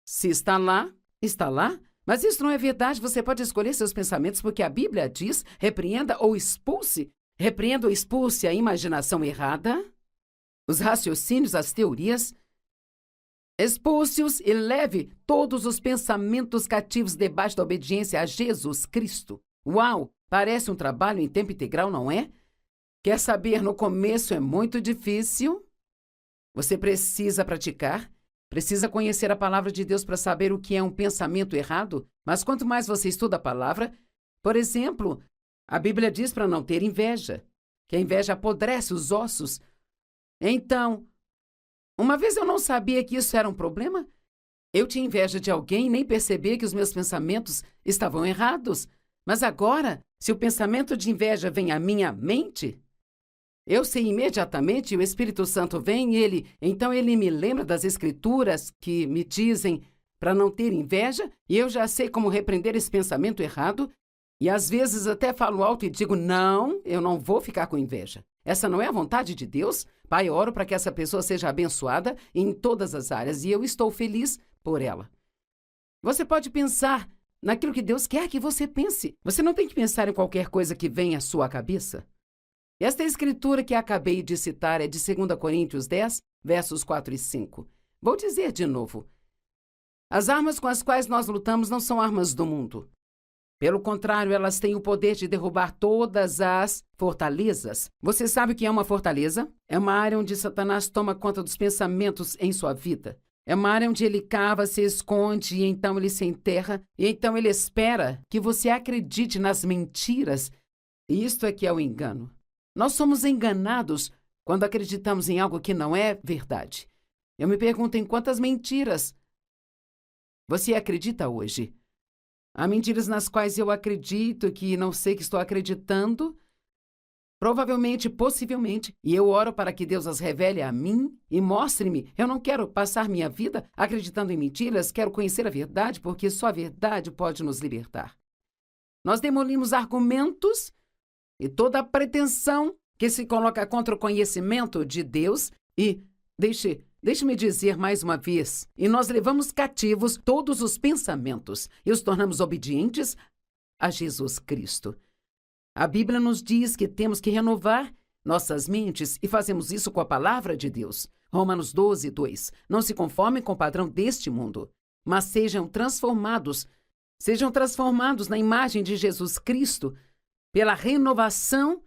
Se está lá, está lá. Mas isso não é verdade. Você pode escolher seus pensamentos porque a Bíblia diz, repreenda ou expulse a imaginação errada, os raciocínios, as teorias. Expulse-os e leve todos os pensamentos cativos debaixo da obediência a Jesus Cristo. Uau! Parece um trabalho em tempo integral, não é? Quer saber, no começo é muito difícil. Você precisa praticar, precisa conhecer a palavra de Deus para saber o que é um pensamento errado. Mas quanto mais você estuda a palavra, por exemplo, a Bíblia diz para não ter inveja, que a inveja apodrece os ossos. Então, uma vez eu não sabia que isso era um problema. Eu tinha inveja de alguém e nem percebia que os meus pensamentos estavam errados. Mas agora, se o pensamento de inveja vem à minha mente, eu sei imediatamente, o Espírito Santo vem e então ele me lembra das Escrituras que me dizem para não ter inveja, e eu já sei como repreender esse pensamento errado. E às vezes até falo alto e digo, não, eu não vou ficar com inveja. Essa não é a vontade de Deus. Pai, eu oro para que essa pessoa seja abençoada em todas as áreas e eu estou feliz por ela. Você pode pensar naquilo que Deus quer que você pense. Você não tem que pensar em qualquer coisa que venha à sua cabeça. Esta escritura que acabei de citar é de 2 Coríntios 10, versos 4 e 5. Vou dizer de novo. As armas com as quais nós lutamos não são armas do mundo. Pelo contrário, elas têm o poder de derrubar todas as fortalezas. Você sabe o que é uma fortaleza? É uma área onde Satanás toma conta dos pensamentos em sua vida. É uma área onde ele cava, se esconde, e então ele se enterra, e então ele espera que você acredite nas mentiras. E isto é que é o engano. Nós somos enganados quando acreditamos em algo que não é verdade. Eu me pergunto em quantas mentiras você acredita hoje? Há mentiras nas quais eu acredito que não sei que estou acreditando, provavelmente, possivelmente, e eu oro para que Deus as revele a mim e mostre-me. Eu não quero passar minha vida acreditando em mentiras, quero conhecer a verdade, porque só a verdade pode nos libertar. Nós demolimos argumentos e toda a pretensão que se coloca contra o conhecimento de Deus e, Deixe-me dizer mais uma vez, e nós levamos cativos todos os pensamentos e os tornamos obedientes a Jesus Cristo. A Bíblia nos diz que temos que renovar nossas mentes e fazemos isso com a palavra de Deus. Romanos 12, 2. Não se conformem com o padrão deste mundo, mas sejam transformados na imagem de Jesus Cristo pela renovação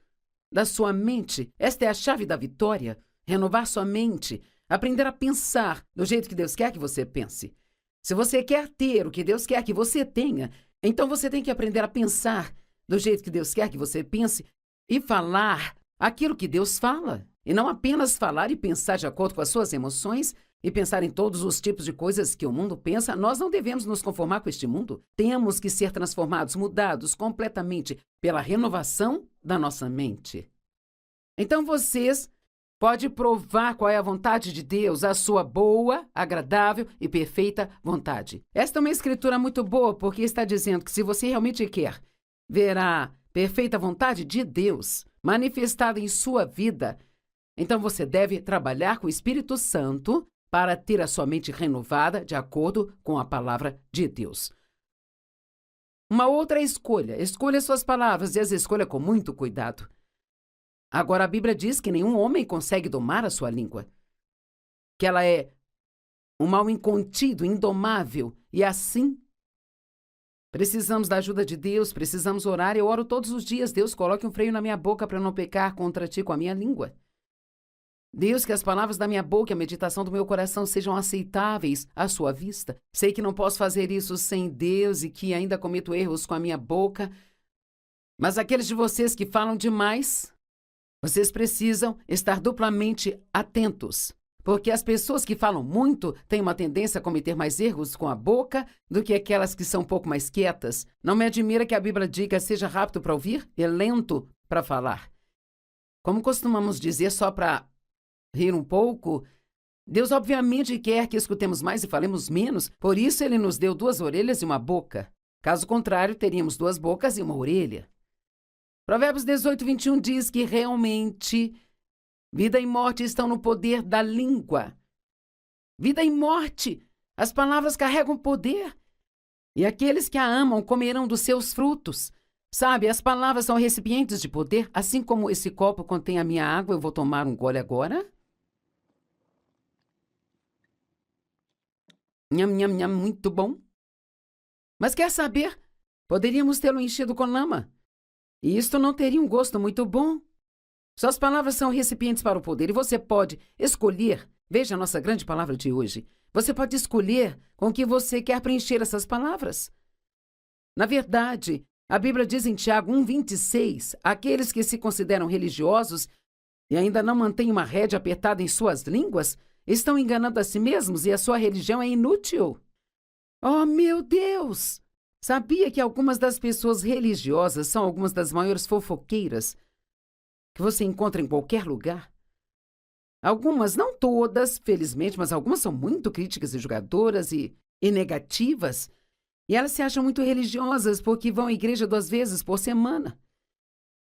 da sua mente. Esta é a chave da vitória, renovar sua mente. Aprender a pensar do jeito que Deus quer que você pense. Se você quer ter o que Deus quer que você tenha, então você tem que aprender a pensar do jeito que Deus quer que você pense e falar aquilo que Deus fala. E não apenas falar e pensar de acordo com as suas emoções e pensar em todos os tipos de coisas que o mundo pensa. Nós não devemos nos conformar com este mundo. Temos que ser transformados, mudados completamente pela renovação da nossa mente. Então vocês pode provar qual é a vontade de Deus, a sua boa, agradável e perfeita vontade. Esta é uma escritura muito boa, porque está dizendo que se você realmente quer ver a perfeita vontade de Deus manifestada em sua vida, então você deve trabalhar com o Espírito Santo para ter a sua mente renovada de acordo com a palavra de Deus. Uma outra escolha. Escolha suas palavras e as escolha com muito cuidado. Agora, a Bíblia diz que nenhum homem consegue domar a sua língua, que ela é um mal incontido, indomável, e assim precisamos da ajuda de Deus, precisamos orar. Eu oro todos os dias: Deus, coloque um freio na minha boca para não pecar contra ti com a minha língua. Deus, que as palavras da minha boca e a meditação do meu coração sejam aceitáveis à sua vista. Sei que não posso fazer isso sem Deus e que ainda cometo erros com a minha boca. Mas aqueles de vocês que falam demais, vocês precisam estar duplamente atentos. Porque as pessoas que falam muito têm uma tendência a cometer mais erros com a boca do que aquelas que são um pouco mais quietas. Não me admira que a Bíblia diga: seja rápido para ouvir e lento para falar. Como costumamos dizer, só para rir um pouco, Deus obviamente quer que escutemos mais e falemos menos, por isso Ele nos deu 2 orelhas e uma boca. Caso contrário, teríamos 2 bocas e uma orelha. Provérbios 18, 21 diz que realmente vida e morte estão no poder da língua. Vida e morte, as palavras carregam poder. E aqueles que a amam comerão dos seus frutos. Sabe, as palavras são recipientes de poder, assim como esse copo contém a minha água. Eu vou tomar um gole agora. Nham, nham, nham, muito bom. Mas quer saber? Poderíamos tê-lo enchido com lama. E isto não teria um gosto muito bom. Suas palavras são recipientes para o poder e você pode escolher. Veja a nossa grande palavra de hoje. Você pode escolher com que você quer preencher essas palavras. Na verdade, a Bíblia diz em Tiago 1,26, aqueles que se consideram religiosos e ainda não mantêm uma rédea apertada em suas línguas, estão enganando a si mesmos e a sua religião é inútil. Oh, meu Deus! Sabia que algumas das pessoas religiosas são algumas das maiores fofoqueiras que você encontra em qualquer lugar? Algumas, não todas, felizmente, mas algumas são muito críticas e julgadoras e negativas. E elas se acham muito religiosas porque vão à igreja 2 vezes por semana.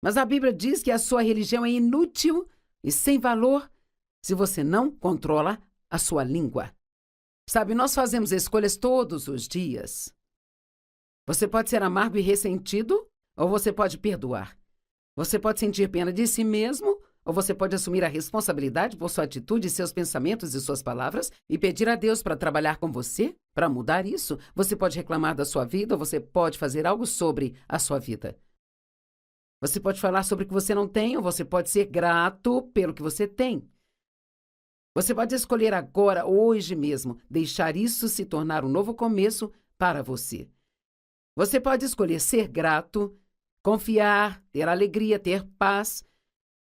Mas a Bíblia diz que a sua religião é inútil e sem valor se você não controla a sua língua. Sabe, nós fazemos escolhas todos os dias. Você pode ser amargo e ressentido, ou você pode perdoar. Você pode sentir pena de si mesmo, ou você pode assumir a responsabilidade por sua atitude, seus pensamentos e suas palavras e pedir a Deus para trabalhar com você, para mudar isso. Você pode reclamar da sua vida, ou você pode fazer algo sobre a sua vida. Você pode falar sobre o que você não tem, ou você pode ser grato pelo que você tem. Você pode escolher agora, hoje mesmo, deixar isso se tornar um novo começo para você. Você pode escolher ser grato, confiar, ter alegria, ter paz.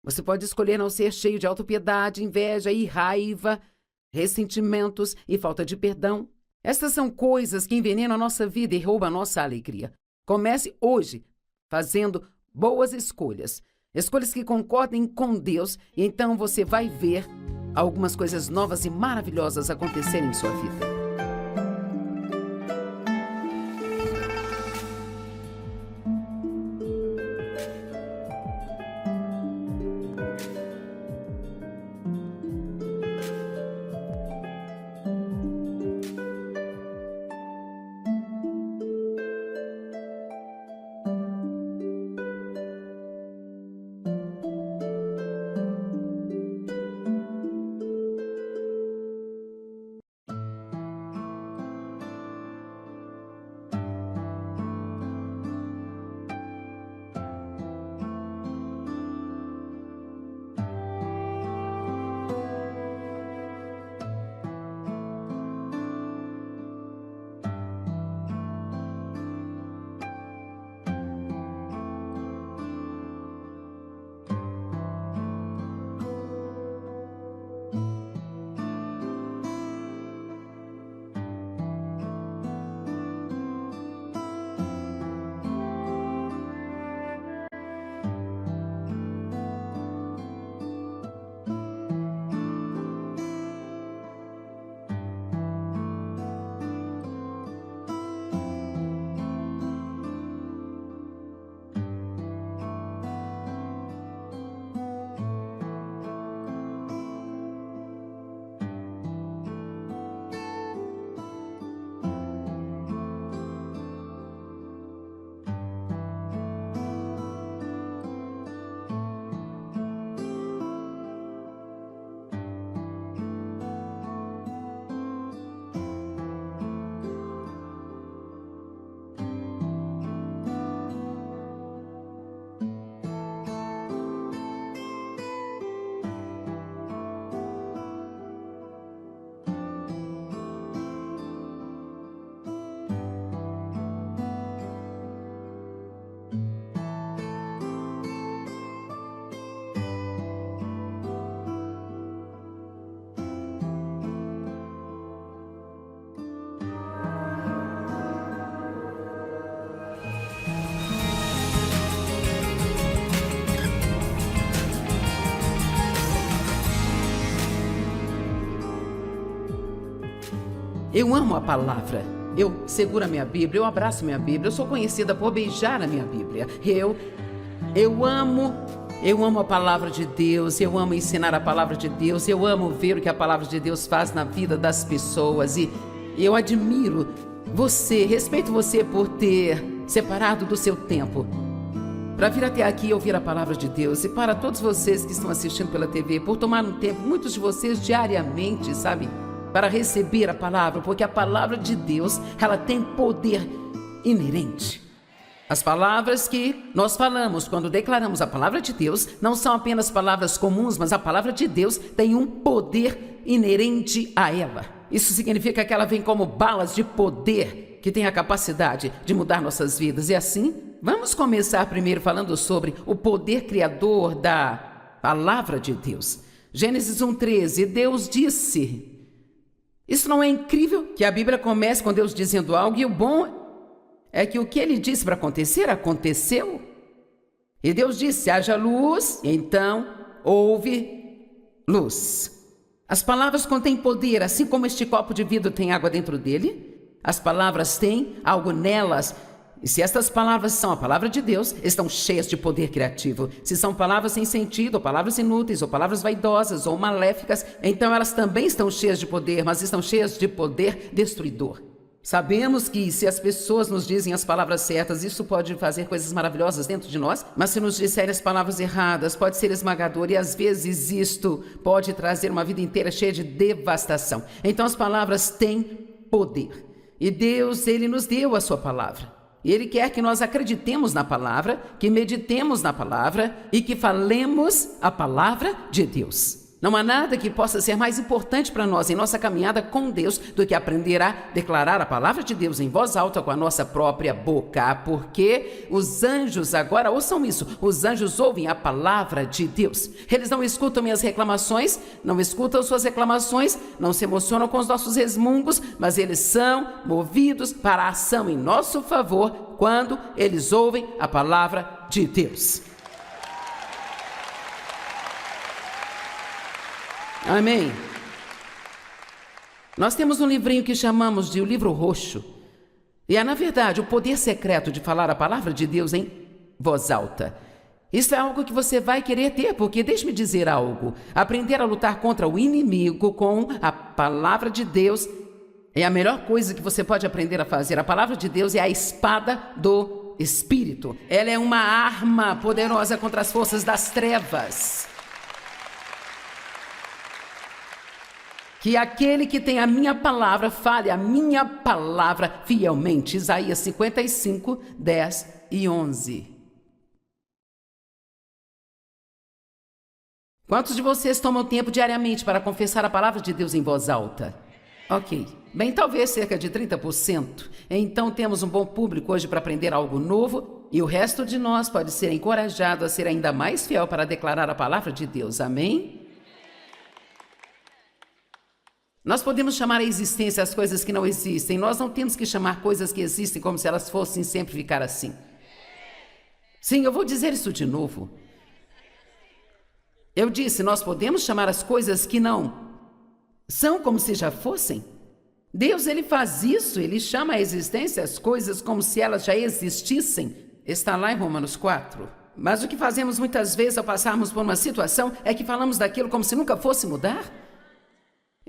Você pode escolher não ser cheio de autopiedade, inveja e raiva, ressentimentos e falta de perdão. Estas são coisas que envenenam a nossa vida e roubam a nossa alegria. Comece hoje fazendo boas escolhas. Escolhas que concordem com Deus, e então você vai ver algumas coisas novas e maravilhosas acontecerem em sua vida. Eu amo a palavra. Eu seguro a minha Bíblia, eu abraço minha Bíblia. Eu sou conhecida por beijar a minha Bíblia. Eu amo a palavra de Deus. Eu amo ensinar a palavra de Deus. Eu amo ver o que a palavra de Deus faz na vida das pessoas. E eu admiro você, respeito você por ter separado do seu tempo para vir até aqui e ouvir a palavra de Deus. E para todos vocês que estão assistindo pela TV, por tomar um tempo, muitos de vocês diariamente, sabe, para receber a palavra, porque a palavra de Deus, ela tem poder inerente. As palavras que nós falamos quando declaramos a palavra de Deus não são apenas palavras comuns, mas a palavra de Deus tem um poder inerente a ela. Isso significa que ela vem como balas de poder que tem a capacidade de mudar nossas vidas. E assim, vamos começar primeiro falando sobre o poder criador da palavra de Deus. Gênesis 1:13, Deus disse... Isso não é incrível? Que a Bíblia comece com Deus dizendo algo e o bom é que o que ele disse para acontecer, aconteceu. E Deus disse, haja luz, e então houve luz. As palavras contêm poder, assim como este copo de vidro tem água dentro dele. As palavras têm algo nelas. E se estas palavras são a palavra de Deus, estão cheias de poder criativo. Se são palavras sem sentido, ou palavras inúteis, ou palavras vaidosas, ou maléficas, então elas também estão cheias de poder, mas estão cheias de poder destruidor. Sabemos que se as pessoas nos dizem as palavras certas, isso pode fazer coisas maravilhosas dentro de nós, mas se nos disserem as palavras erradas, pode ser esmagador e às vezes isto pode trazer uma vida inteira cheia de devastação. Então as palavras têm poder. E Deus, Ele nos deu a sua palavra. E Ele quer que nós acreditemos na palavra, que meditemos na palavra e que falemos a palavra de Deus. Não há nada que possa ser mais importante para nós em nossa caminhada com Deus do que aprender a declarar a palavra de Deus em voz alta com a nossa própria boca, porque os anjos, agora ouçam isso, os anjos ouvem a palavra de Deus. Eles não escutam minhas reclamações, não escutam suas reclamações, não se emocionam com os nossos resmungos, mas eles são movidos para a ação em nosso favor quando eles ouvem a palavra de Deus. Amém. Nós temos um livrinho que chamamos de o livro roxo. E é, na verdade, o poder secreto de falar a palavra de Deus em voz alta. Isso é algo que você vai querer ter, porque deixe-me dizer algo. Aprender a lutar contra o inimigo com a palavra de Deus é a melhor coisa que você pode aprender a fazer. A palavra de Deus é a espada do Espírito. Ela é uma arma poderosa contra as forças das trevas. Que aquele que tem a minha palavra, fale a minha palavra fielmente. Isaías 55, 10 e 11. Quantos de vocês tomam tempo diariamente para confessar a palavra de Deus em voz alta? Ok. Bem, talvez cerca de 30%. Então temos um bom público hoje para aprender algo novo e o resto de nós pode ser encorajado a ser ainda mais fiel para declarar a palavra de Deus. Amém? Nós podemos chamar a existência as coisas que não existem. Nós não temos que chamar coisas que existem como se elas fossem sempre ficar assim. Sim, eu vou dizer isso de novo. Eu disse, nós podemos chamar as coisas que não são como se já fossem. Deus, Ele faz isso. Ele chama a existência as coisas como se elas já existissem. Está lá em Romanos 4. Mas o que fazemos muitas vezes ao passarmos por uma situação é que falamos daquilo como se nunca fosse mudar.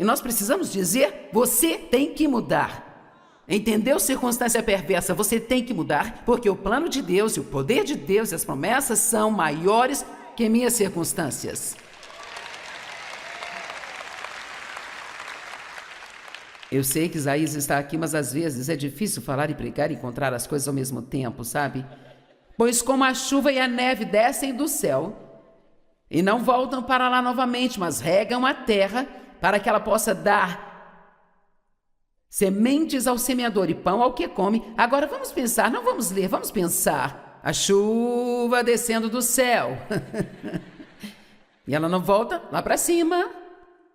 E nós precisamos dizer, você tem que mudar. Entendeu? Circunstância perversa, você tem que mudar, porque o plano de Deus e o poder de Deus e as promessas são maiores que minhas circunstâncias. Eu sei que Isaías está aqui, mas às vezes é difícil falar e pregar e encontrar as coisas ao mesmo tempo, sabe? Pois como a chuva e a neve descem do céu e não voltam para lá novamente, mas regam a terra, para que ela possa dar sementes ao semeador e pão ao que come. Agora vamos pensar, não vamos ler, vamos pensar. A chuva descendo do céu. E ela não volta lá para cima.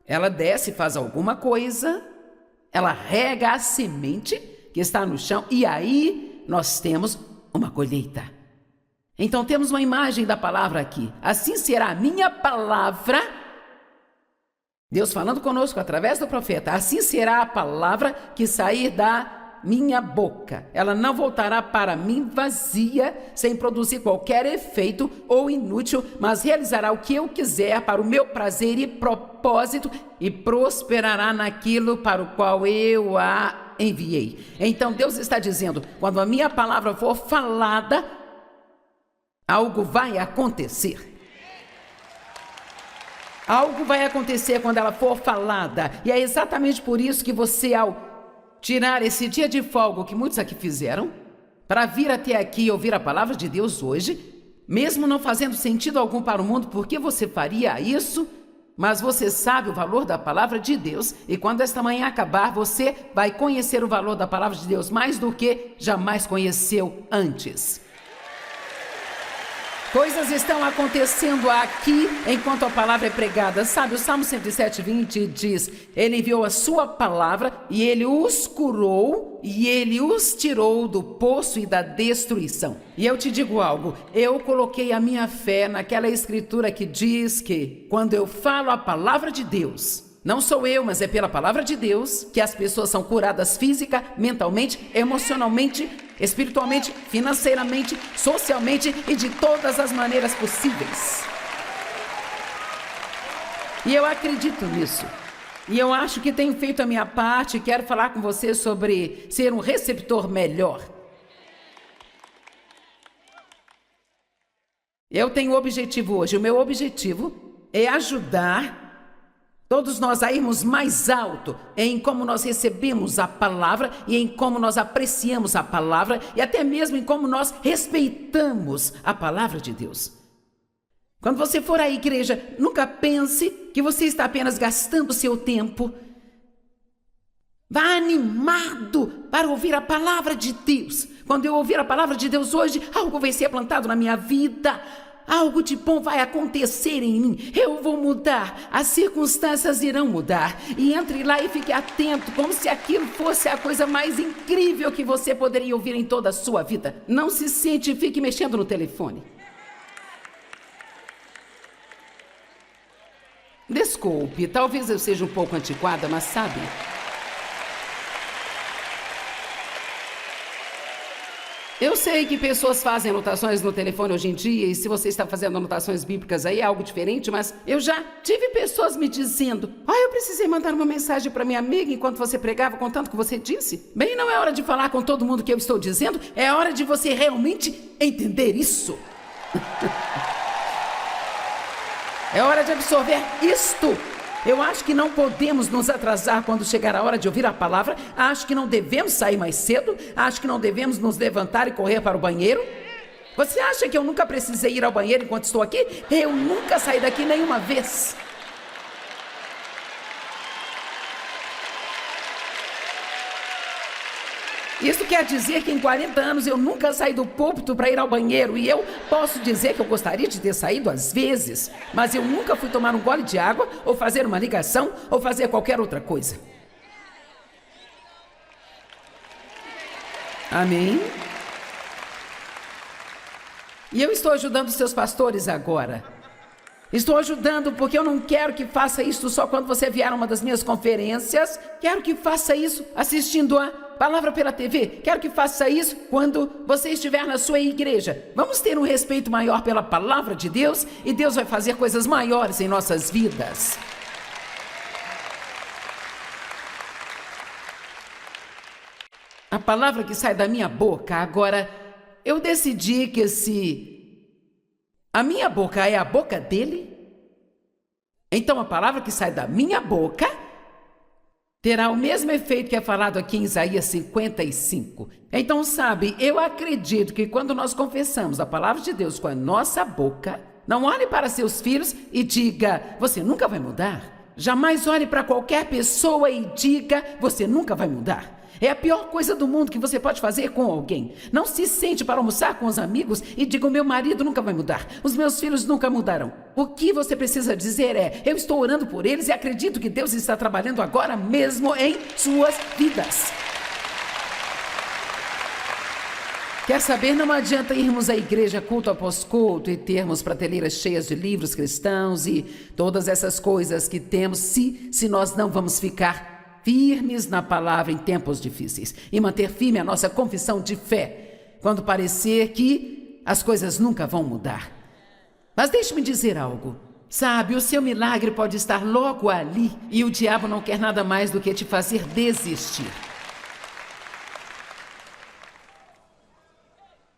Ela desce e faz alguma coisa. Ela rega a semente que está no chão. E aí nós temos uma colheita. Então temos uma imagem da palavra aqui. Assim será a minha palavra Deus falando conosco através do profeta. Assim será a palavra que sair da minha boca. Ela não voltará para mim vazia, sem produzir qualquer efeito ou inútil, mas realizará o que eu quiser para o meu prazer e propósito e prosperará naquilo para o qual eu a enviei. Então Deus está dizendo, quando a minha palavra for falada, algo vai acontecer. Algo vai acontecer quando ela for falada. E é exatamente por isso que você, ao tirar esse dia de folga que muitos aqui fizeram, para vir até aqui e ouvir a palavra de Deus hoje, mesmo não fazendo sentido algum para o mundo, por que você faria isso? Mas você sabe o valor da palavra de Deus, e quando esta manhã acabar, você vai conhecer o valor da palavra de Deus mais do que jamais conheceu antes. Coisas estão acontecendo aqui enquanto a palavra é pregada. Sabe, o Salmo 107:20 diz, ele enviou a sua palavra e ele os curou e ele os tirou do poço e da destruição. E eu te digo algo, eu coloquei a minha fé naquela escritura que diz que quando eu falo a palavra de Deus, não sou eu, mas é pela palavra de Deus que as pessoas são curadas física, mentalmente, emocionalmente, espiritualmente, financeiramente, socialmente e de todas as maneiras possíveis. E eu acredito nisso. E eu acho que tenho feito a minha parte e quero falar com você sobre ser um receptor melhor. Eu tenho um objetivo hoje. O meu objetivo é ajudar todos nós a irmos mais alto em como nós recebemos a palavra e em como nós apreciamos a palavra e até mesmo em como nós respeitamos a palavra de Deus. Quando você for à igreja, nunca pense que você está apenas gastando seu tempo. Vá animado para ouvir a palavra de Deus. Quando eu ouvir a palavra de Deus hoje, algo vai ser plantado na minha vida. Algo de bom vai acontecer em mim. Eu vou mudar. As circunstâncias irão mudar. E entre lá e fique atento, como se aquilo fosse a coisa mais incrível que você poderia ouvir em toda a sua vida. Não se sente e fique mexendo no telefone. Desculpe, talvez eu seja um pouco antiquada, mas sabe... Eu sei que pessoas fazem anotações no telefone hoje em dia, e se você está fazendo anotações bíblicas aí é algo diferente, mas eu já tive pessoas me dizendo, eu precisei mandar uma mensagem para minha amiga enquanto você pregava, contando o que você disse. Bem, não é hora de falar com todo mundo o que eu estou dizendo, é hora de você realmente entender isso. É hora de absorver isto. Eu acho que não podemos nos atrasar quando chegar a hora de ouvir a palavra. Acho que não devemos sair mais cedo. Acho que não devemos nos levantar e correr para o banheiro. Você acha que eu nunca precisei ir ao banheiro enquanto estou aqui? Eu nunca saí daqui nenhuma vez. Isso quer dizer que em 40 anos eu nunca saí do púlpito para ir ao banheiro. E eu posso dizer que eu gostaria de ter saído às vezes, mas eu nunca fui tomar um gole de água, ou fazer uma ligação, ou fazer qualquer outra coisa. Amém? E eu estou ajudando os seus pastores agora. Estou ajudando porque eu não quero que faça isso só quando você vier a uma das minhas conferências. Quero que faça isso assistindo a palavra pela TV. Quero que faça isso quando você estiver na sua igreja. Vamos ter um respeito maior pela palavra de Deus e Deus vai fazer coisas maiores em nossas vidas. A palavra que sai da minha boca, agora, eu decidi que se a minha boca é a boca dele, então a palavra que sai da minha boca terá o mesmo efeito que é falado aqui em Isaías 55. Então, sabe, eu acredito que quando nós confessamos a palavra de Deus com a nossa boca, não olhe para seus filhos e diga, você nunca vai mudar. Jamais olhe para qualquer pessoa e diga, você nunca vai mudar. É a pior coisa do mundo que você pode fazer com alguém. Não se sente para almoçar com os amigos e diga, o meu marido nunca vai mudar, os meus filhos nunca mudarão. O que você precisa dizer é, eu estou orando por eles e acredito que Deus está trabalhando agora mesmo em suas vidas. Quer saber, não adianta irmos à igreja culto após culto e termos prateleiras cheias de livros cristãos e todas essas coisas que temos se nós não vamos ficar firmes na palavra em tempos difíceis e manter firme a nossa confissão de fé, quando parecer que as coisas nunca vão mudar. Mas deixe-me dizer algo. Sabe, o seu milagre pode estar logo ali e o diabo não quer nada mais do que te fazer desistir.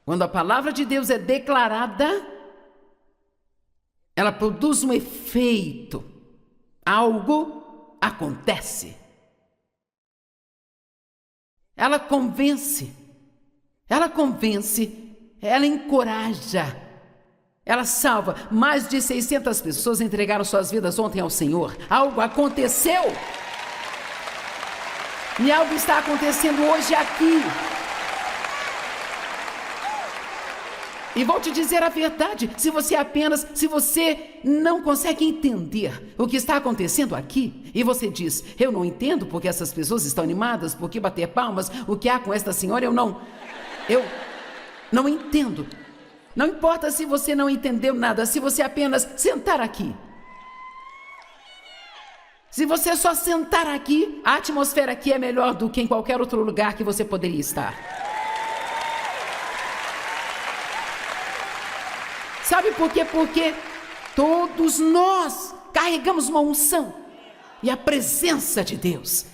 Quando a palavra de Deus é declarada, ela produz um efeito. Algo acontece. Ela convence, ela encoraja, ela salva. Mais de 600 pessoas entregaram suas vidas ontem ao Senhor. Algo aconteceu. E algo está acontecendo hoje aqui. E vou te dizer a verdade, se você não consegue entender o que está acontecendo aqui, e você diz, eu não entendo porque essas pessoas estão animadas, porque bater palmas, o que há com esta senhora, eu não entendo. Não importa se você não entendeu nada, se você apenas sentar aqui. Se você só sentar aqui, a atmosfera aqui é melhor do que em qualquer outro lugar que você poderia estar. Sabe por quê? Porque todos nós carregamos uma unção e a presença de Deus.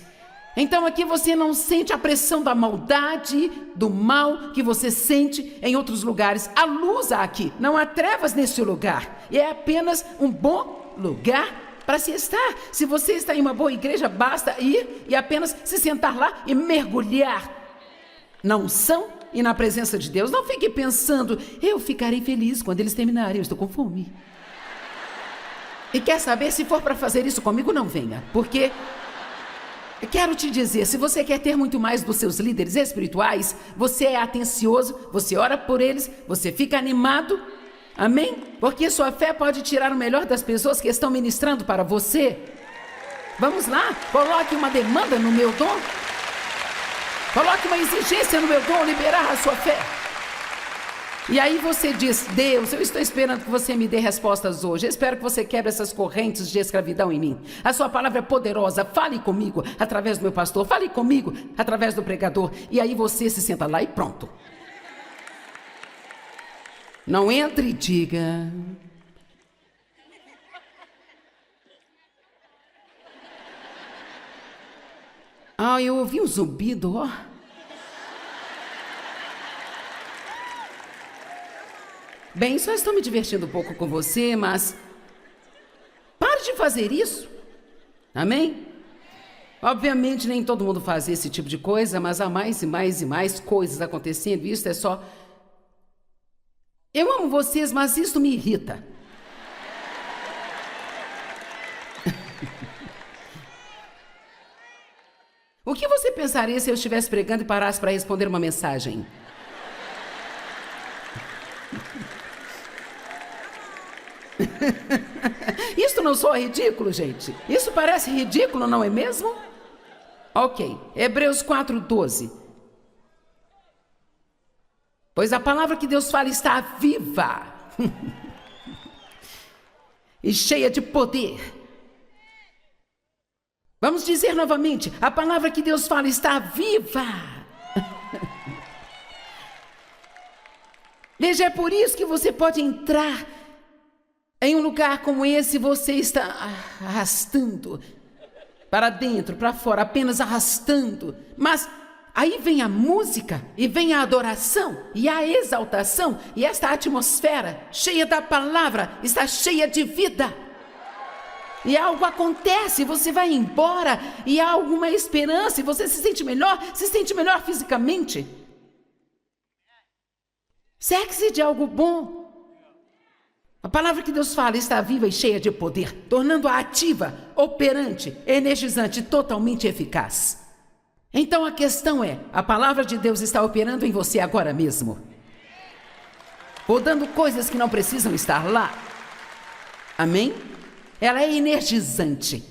Então aqui você não sente a pressão da maldade, do mal que você sente em outros lugares. Há luz aqui, não há trevas nesse lugar. E é apenas um bom lugar para se estar. Se você está em uma boa igreja, basta ir e apenas se sentar lá e mergulhar na unção e na presença de Deus. Não fique pensando, eu ficarei feliz quando eles terminarem, eu estou com fome. E quer saber, se for para fazer isso comigo, não venha, porque quero te dizer, se você quer ter muito mais dos seus líderes espirituais, você é atencioso, você ora por eles, você fica animado, amém? Porque sua fé pode tirar o melhor das pessoas que estão ministrando para você. Vamos lá, coloque uma demanda no meu dom. Coloque uma exigência no meu dom, liberar a sua fé. E aí você diz, Deus, eu estou esperando que você me dê respostas hoje. Eu espero que você quebre essas correntes de escravidão em mim. A sua palavra é poderosa. Fale comigo através do meu pastor. Fale comigo através do pregador. E aí você se senta lá e pronto. Não entre e diga... Ah, eu ouvi um zumbido, ó. Bem, só estou me divertindo um pouco com você, mas... pare de fazer isso. Amém? Obviamente, nem todo mundo faz esse tipo de coisa, mas há mais e mais e mais coisas acontecendo. Isso é só... Eu amo vocês, mas isso me irrita. O que você pensaria se eu estivesse pregando e parasse para responder uma mensagem? Isso não soa ridículo, gente? Isso parece ridículo, não é mesmo? Ok, Hebreus 4:12. Pois a palavra que Deus fala está viva e cheia de poder. Vamos dizer novamente, a palavra que Deus fala está viva. Veja, é por isso que você pode entrar em um lugar como esse, você está arrastando para dentro, para fora, apenas arrastando. Mas aí vem a música, e vem a adoração, e a exaltação, e esta atmosfera cheia da palavra está cheia de vida. E algo acontece, você vai embora e há alguma esperança e você se sente melhor fisicamente. Cerque-se de algo bom. A palavra que Deus fala está viva e cheia de poder, tornando-a ativa, operante, energizante, totalmente eficaz. Então a questão é, a palavra de Deus está operando em você agora mesmo, podando coisas que não precisam estar lá. Amém? Ela é energizante.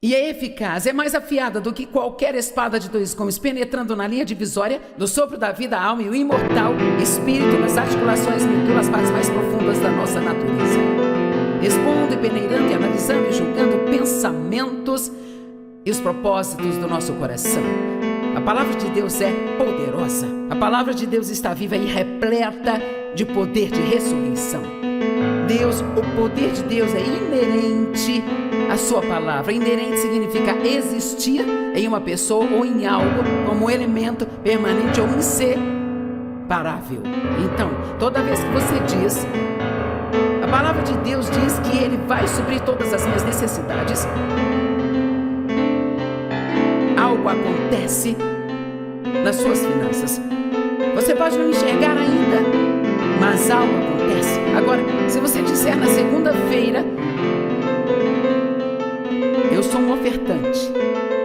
e é eficaz, é mais afiada do que qualquer espada de dois gumes, penetrando na linha divisória do sopro da vida, a alma e o imortal espírito, nas articulações, nas partes mais profundas da nossa natureza, expondo e peneirando e analisando e julgando pensamentos e os propósitos do nosso coração. A palavra de Deus é poderosa. A palavra de Deus está viva e repleta de poder de ressurreição. O poder de Deus é inerente à sua palavra. Inerente significa existir em uma pessoa ou em algo como um elemento permanente ou inseparável. Então, toda vez que você diz, a palavra de Deus diz que Ele vai suprir todas as minhas necessidades, algo acontece nas suas finanças. Você pode não enxergar ainda, mas algo acontece. Agora, se você disser na segunda-feira, eu sou um ofertante,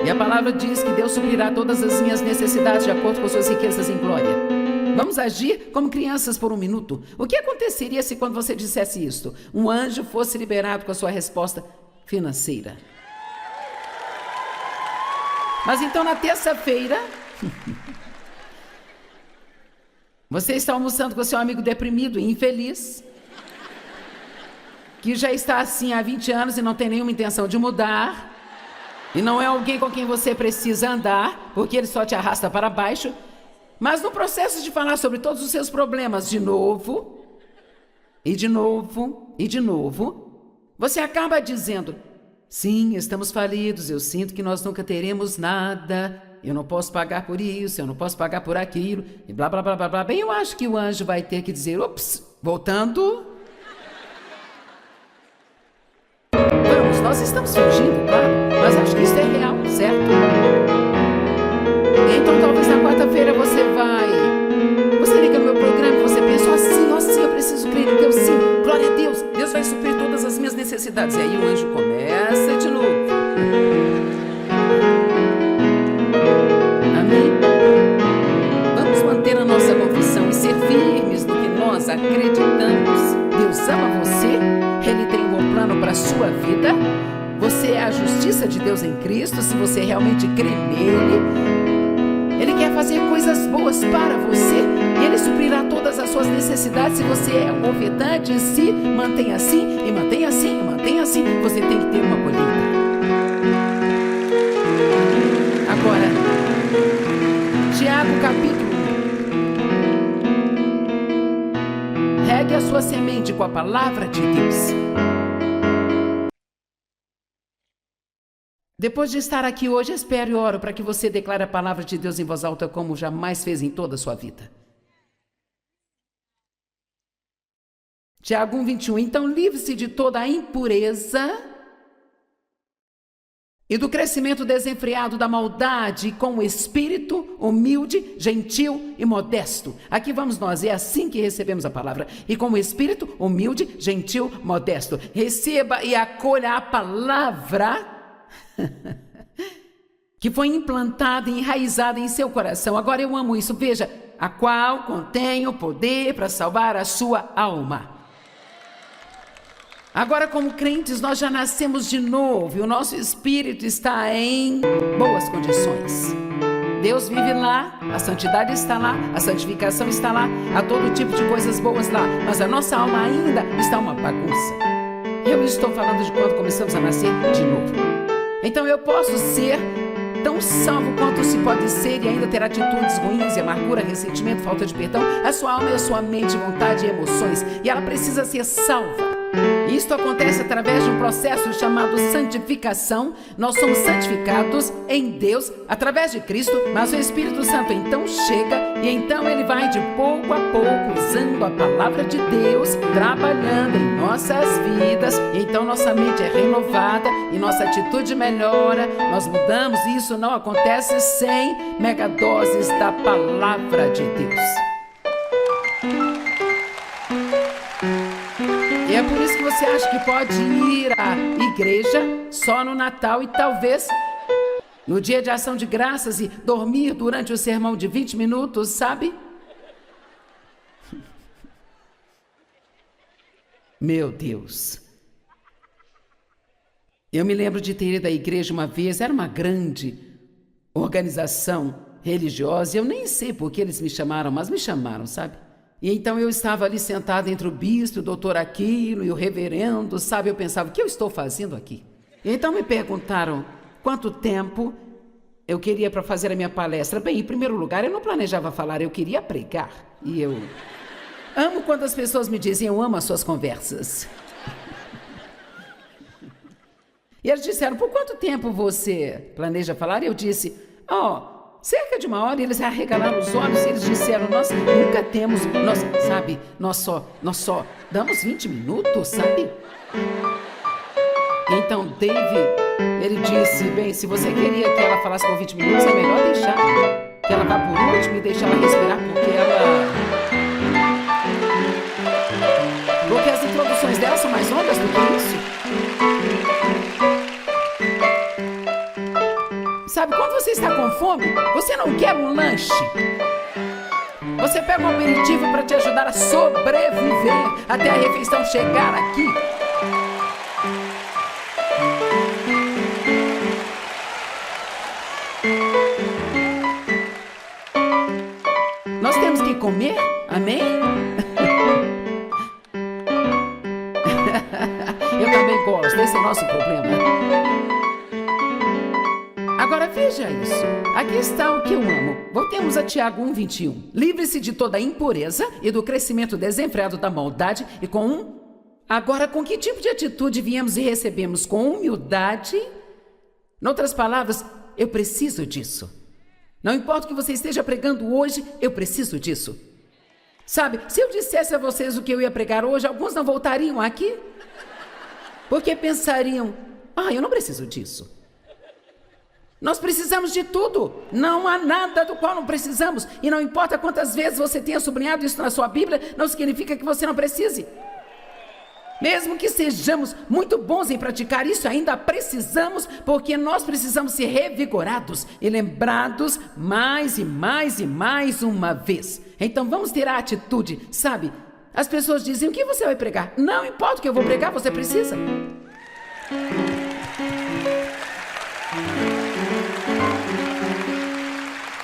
e a palavra diz que Deus suprirá todas as minhas necessidades de acordo com suas riquezas em glória. Vamos agir como crianças por um minuto. O que aconteceria se quando você dissesse isto, um anjo fosse liberado com a sua resposta financeira? Mas então na terça-feira, você está almoçando com seu amigo deprimido e infeliz, que já está assim há 20 anos e não tem nenhuma intenção de mudar, e não é alguém com quem você precisa andar, porque ele só te arrasta para baixo, mas no processo de falar sobre todos os seus problemas de novo, e de novo, e de novo, você acaba dizendo: sim, estamos falidos, eu sinto que nós nunca teremos nada, eu não posso pagar por isso, eu não posso pagar por aquilo, e blá, blá, blá, blá, blá. Bem, eu acho que o anjo vai ter que dizer, ops, voltando. Vamos, nós estamos fingindo, claro, mas acho que isso é real, certo? Então, talvez na quarta-feira você liga no meu programa e você pensa, assim, eu preciso crer em Deus, sim, glória a Deus, Deus vai suprir todas as minhas necessidades. E aí o anjo começa de novo. Amém? Vamos manter a nossa confissão e ser firmes no que nós acreditamos. Deus ama você, Ele tem um bom plano para a sua vida. Você é a justiça de Deus em Cristo, se você realmente crê nele. Ele quer fazer coisas boas para você e Ele suprirá todas as suas necessidades se você é um ofertante. Se mantém assim, e mantém assim, e mantém assim, você tem que ter uma colheita. Agora, Tiago capítulo 1. Regue a sua semente com a palavra de Deus. Depois de estar aqui hoje, espero e oro para que você declare a palavra de Deus em voz alta como jamais fez em toda a sua vida. Tiago 1:21. Então livre-se de toda a impureza e do crescimento desenfreado da maldade com o espírito humilde, gentil e modesto. Aqui vamos nós, é assim que recebemos a palavra. E com o espírito humilde, gentil, modesto. Receba e acolha a palavra que foi implantada e enraizada em seu coração. Agora eu amo isso, veja, a qual contém o poder para salvar a sua alma. Agora, como crentes, nós já nascemos de novo e o nosso espírito está em boas condições. Deus vive lá, a santidade está lá, a santificação está lá, há todo tipo de coisas boas lá, mas a nossa alma ainda está uma bagunça. Eu estou falando de quando começamos a nascer de novo. Então eu posso ser tão salvo quanto se pode ser e ainda ter atitudes ruins, amargura, ressentimento, falta de perdão. A sua alma é a sua mente, vontade e emoções, e ela precisa ser salva. Isto acontece através de um processo chamado santificação. Nós somos santificados em Deus através de Cristo, mas o Espírito Santo então chega e então ele vai de pouco a pouco usando a palavra de Deus, trabalhando em nossas vidas, e então nossa mente é renovada e nossa atitude melhora, nós mudamos, e isso não acontece sem megadoses da palavra de Deus. E é por isso que você acha que pode ir à igreja só no Natal e talvez no dia de ação de graças e dormir durante o sermão de 20 minutos, sabe? Meu Deus. Eu me lembro de ter ido à igreja uma vez, era uma grande organização religiosa, e eu nem sei por que eles me chamaram, mas me chamaram, sabe? E então eu estava ali sentada entre o bispo, o doutor Aquino e o reverendo, sabe? Eu pensava, o que eu estou fazendo aqui? E então me perguntaram quanto tempo eu queria para fazer a minha palestra. Bem, em primeiro lugar, eu não planejava falar, eu queria pregar. E eu amo quando as pessoas me dizem, eu amo as suas conversas. E eles disseram, por quanto tempo você planeja falar? E eu disse, cerca de 1 hora. E eles arregalaram os olhos e eles disseram, nós nunca temos, nós só damos 20 minutos, sabe? Então Dave, ele disse, bem, se você queria que ela falasse por 20 minutos, é melhor deixar que ela vá por último e deixar ela respirar, porque as introduções dela são mais longas do que isso. Sabe, quando você está com fome, você não quer um lanche. Você pega um aperitivo para te ajudar a sobreviver até a refeição chegar aqui. Nós temos que comer, amém? Eu também gosto, esse é o nosso problema. Agora veja isso, aqui está o que eu amo. Voltemos a Tiago 1:21. Livre-se de toda impureza e do crescimento desenfreado da maldade e Agora, com que tipo de atitude viemos e recebemos? Com humildade? Em outras palavras, eu preciso disso. Não importa o que você esteja pregando hoje, eu preciso disso. Sabe, se eu dissesse a vocês o que eu ia pregar hoje, alguns não voltariam aqui. Porque pensariam, eu não preciso disso. Nós precisamos de tudo. Não há nada do qual não precisamos. E não importa quantas vezes você tenha sublinhado isso na sua Bíblia, não significa que você não precise. Mesmo que sejamos muito bons em praticar isso, ainda precisamos, porque nós precisamos ser revigorados e lembrados mais e mais e mais uma vez. Então vamos ter a atitude, sabe? As pessoas dizem, o que você vai pregar? Não importa o que eu vou pregar, você precisa.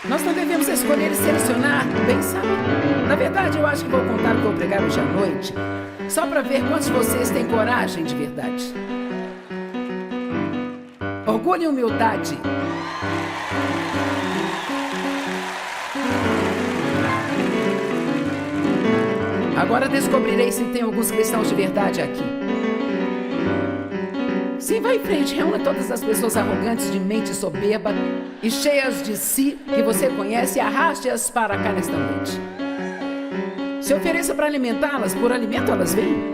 Nós não devemos escolher e selecionar, bem sabe? Na verdade, eu acho que vou contar o que vou pregar hoje à noite, só para ver quantos de vocês têm coragem de verdade. Orgulho e humildade. Agora descobrirei se tem alguns cristãos de verdade aqui. Sim, vai em frente, reúna todas as pessoas arrogantes de mente soberba e cheias de si que você conhece e arraste-as para cá nesta noite. Se ofereça para alimentá-las, por alimento elas vêm.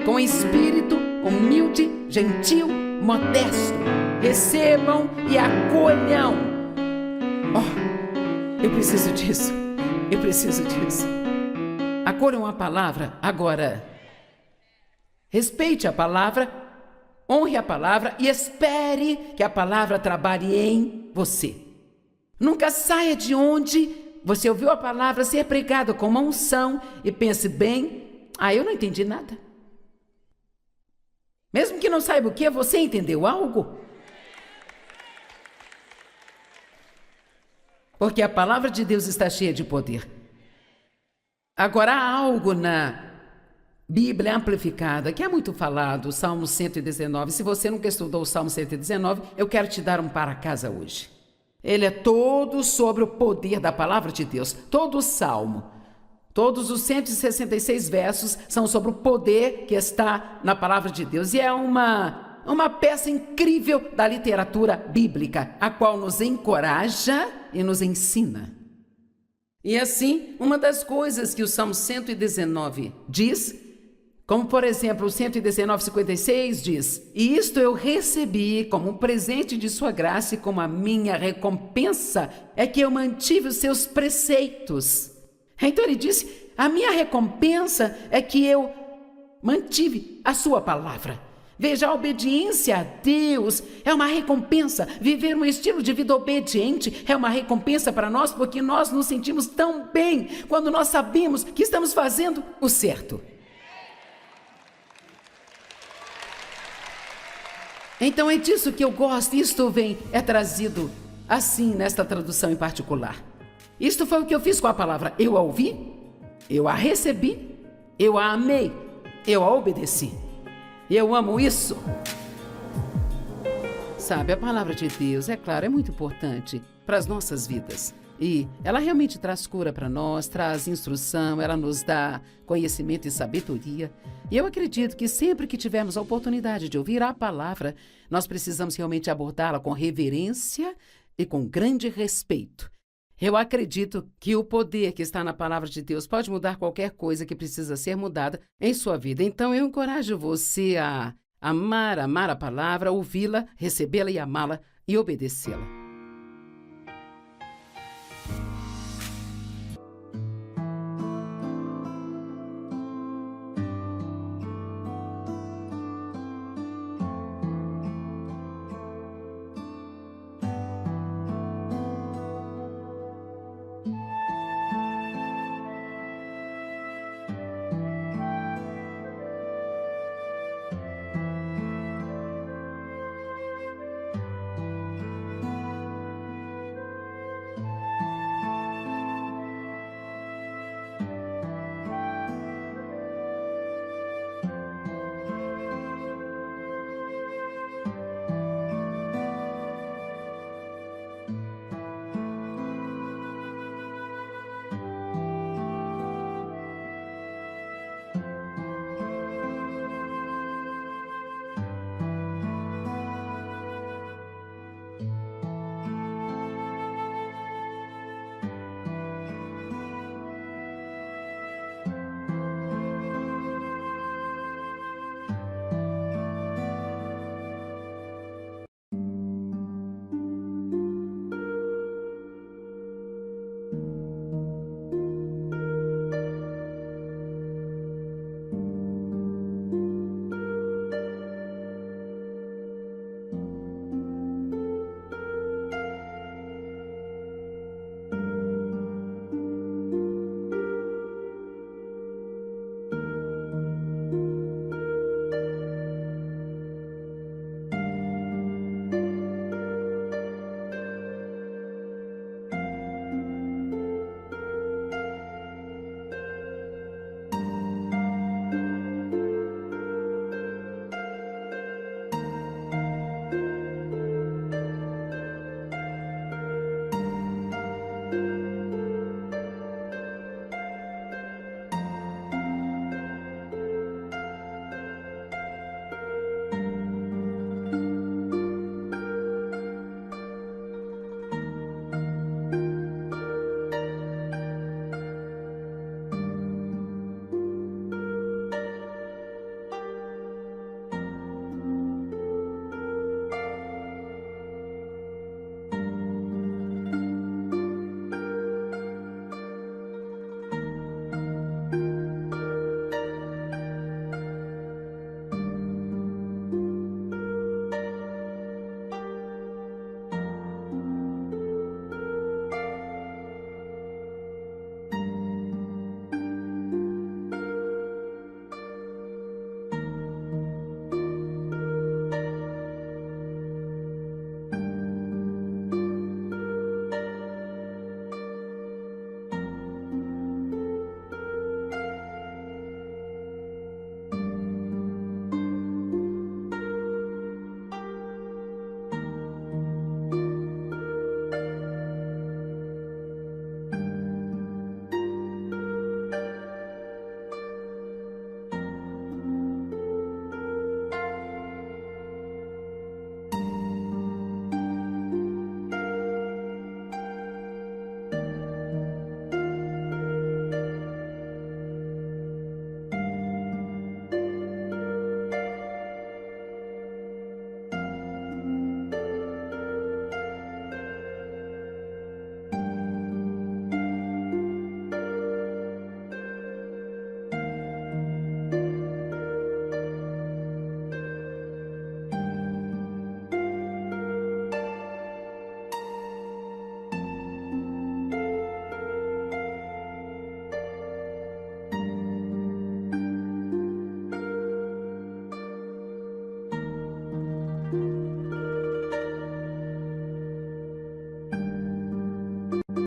Com espírito humilde, gentil, modesto, recebam e acolham. Eu preciso disso, eu preciso disso. Acolham a palavra agora. Respeite a palavra, honre a palavra e espere que a palavra trabalhe em você. Nunca saia de onde você ouviu a palavra ser pregada com uma unção e pense bem, eu não entendi nada. Mesmo que não saiba o que, você entendeu algo? Porque a palavra de Deus está cheia de poder. Agora há algo na Bíblia amplificada, que é muito falado, o Salmo 119. Se você nunca estudou o Salmo 119, eu quero te dar um para casa hoje. Ele é todo sobre o poder da palavra de Deus. Todo o Salmo, todos os 166 versos são sobre o poder que está na palavra de Deus. E é uma peça incrível da literatura bíblica, a qual nos encoraja e nos ensina. E assim, uma das coisas que o Salmo 119 diz, como por exemplo o 119:56 diz, e isto eu recebi como um presente de sua graça e como a minha recompensa é que eu mantive os seus preceitos. Então ele disse, a minha recompensa é que eu mantive a sua palavra. Veja, a obediência a Deus é uma recompensa. Viver um estilo de vida obediente é uma recompensa para nós, porque nós nos sentimos tão bem quando nós sabemos que estamos fazendo o certo. Então é disso que eu gosto. Isto é trazido assim nesta tradução em particular. Isto foi o que eu fiz com a palavra. Eu a ouvi, eu a recebi, eu a amei, eu a obedeci. Eu amo isso. Sabe, a palavra de Deus, é claro, é muito importante para as nossas vidas. E ela realmente traz cura para nós, traz instrução, ela nos dá conhecimento e sabedoria. E eu acredito que sempre que tivermos a oportunidade de ouvir a palavra, nós precisamos realmente abordá-la com reverência e com grande respeito. Eu acredito que o poder que está na palavra de Deus pode mudar qualquer coisa que precisa ser mudada em sua vida. Então eu encorajo você a amar a palavra, ouvi-la, recebê-la e amá-la e obedecê-la.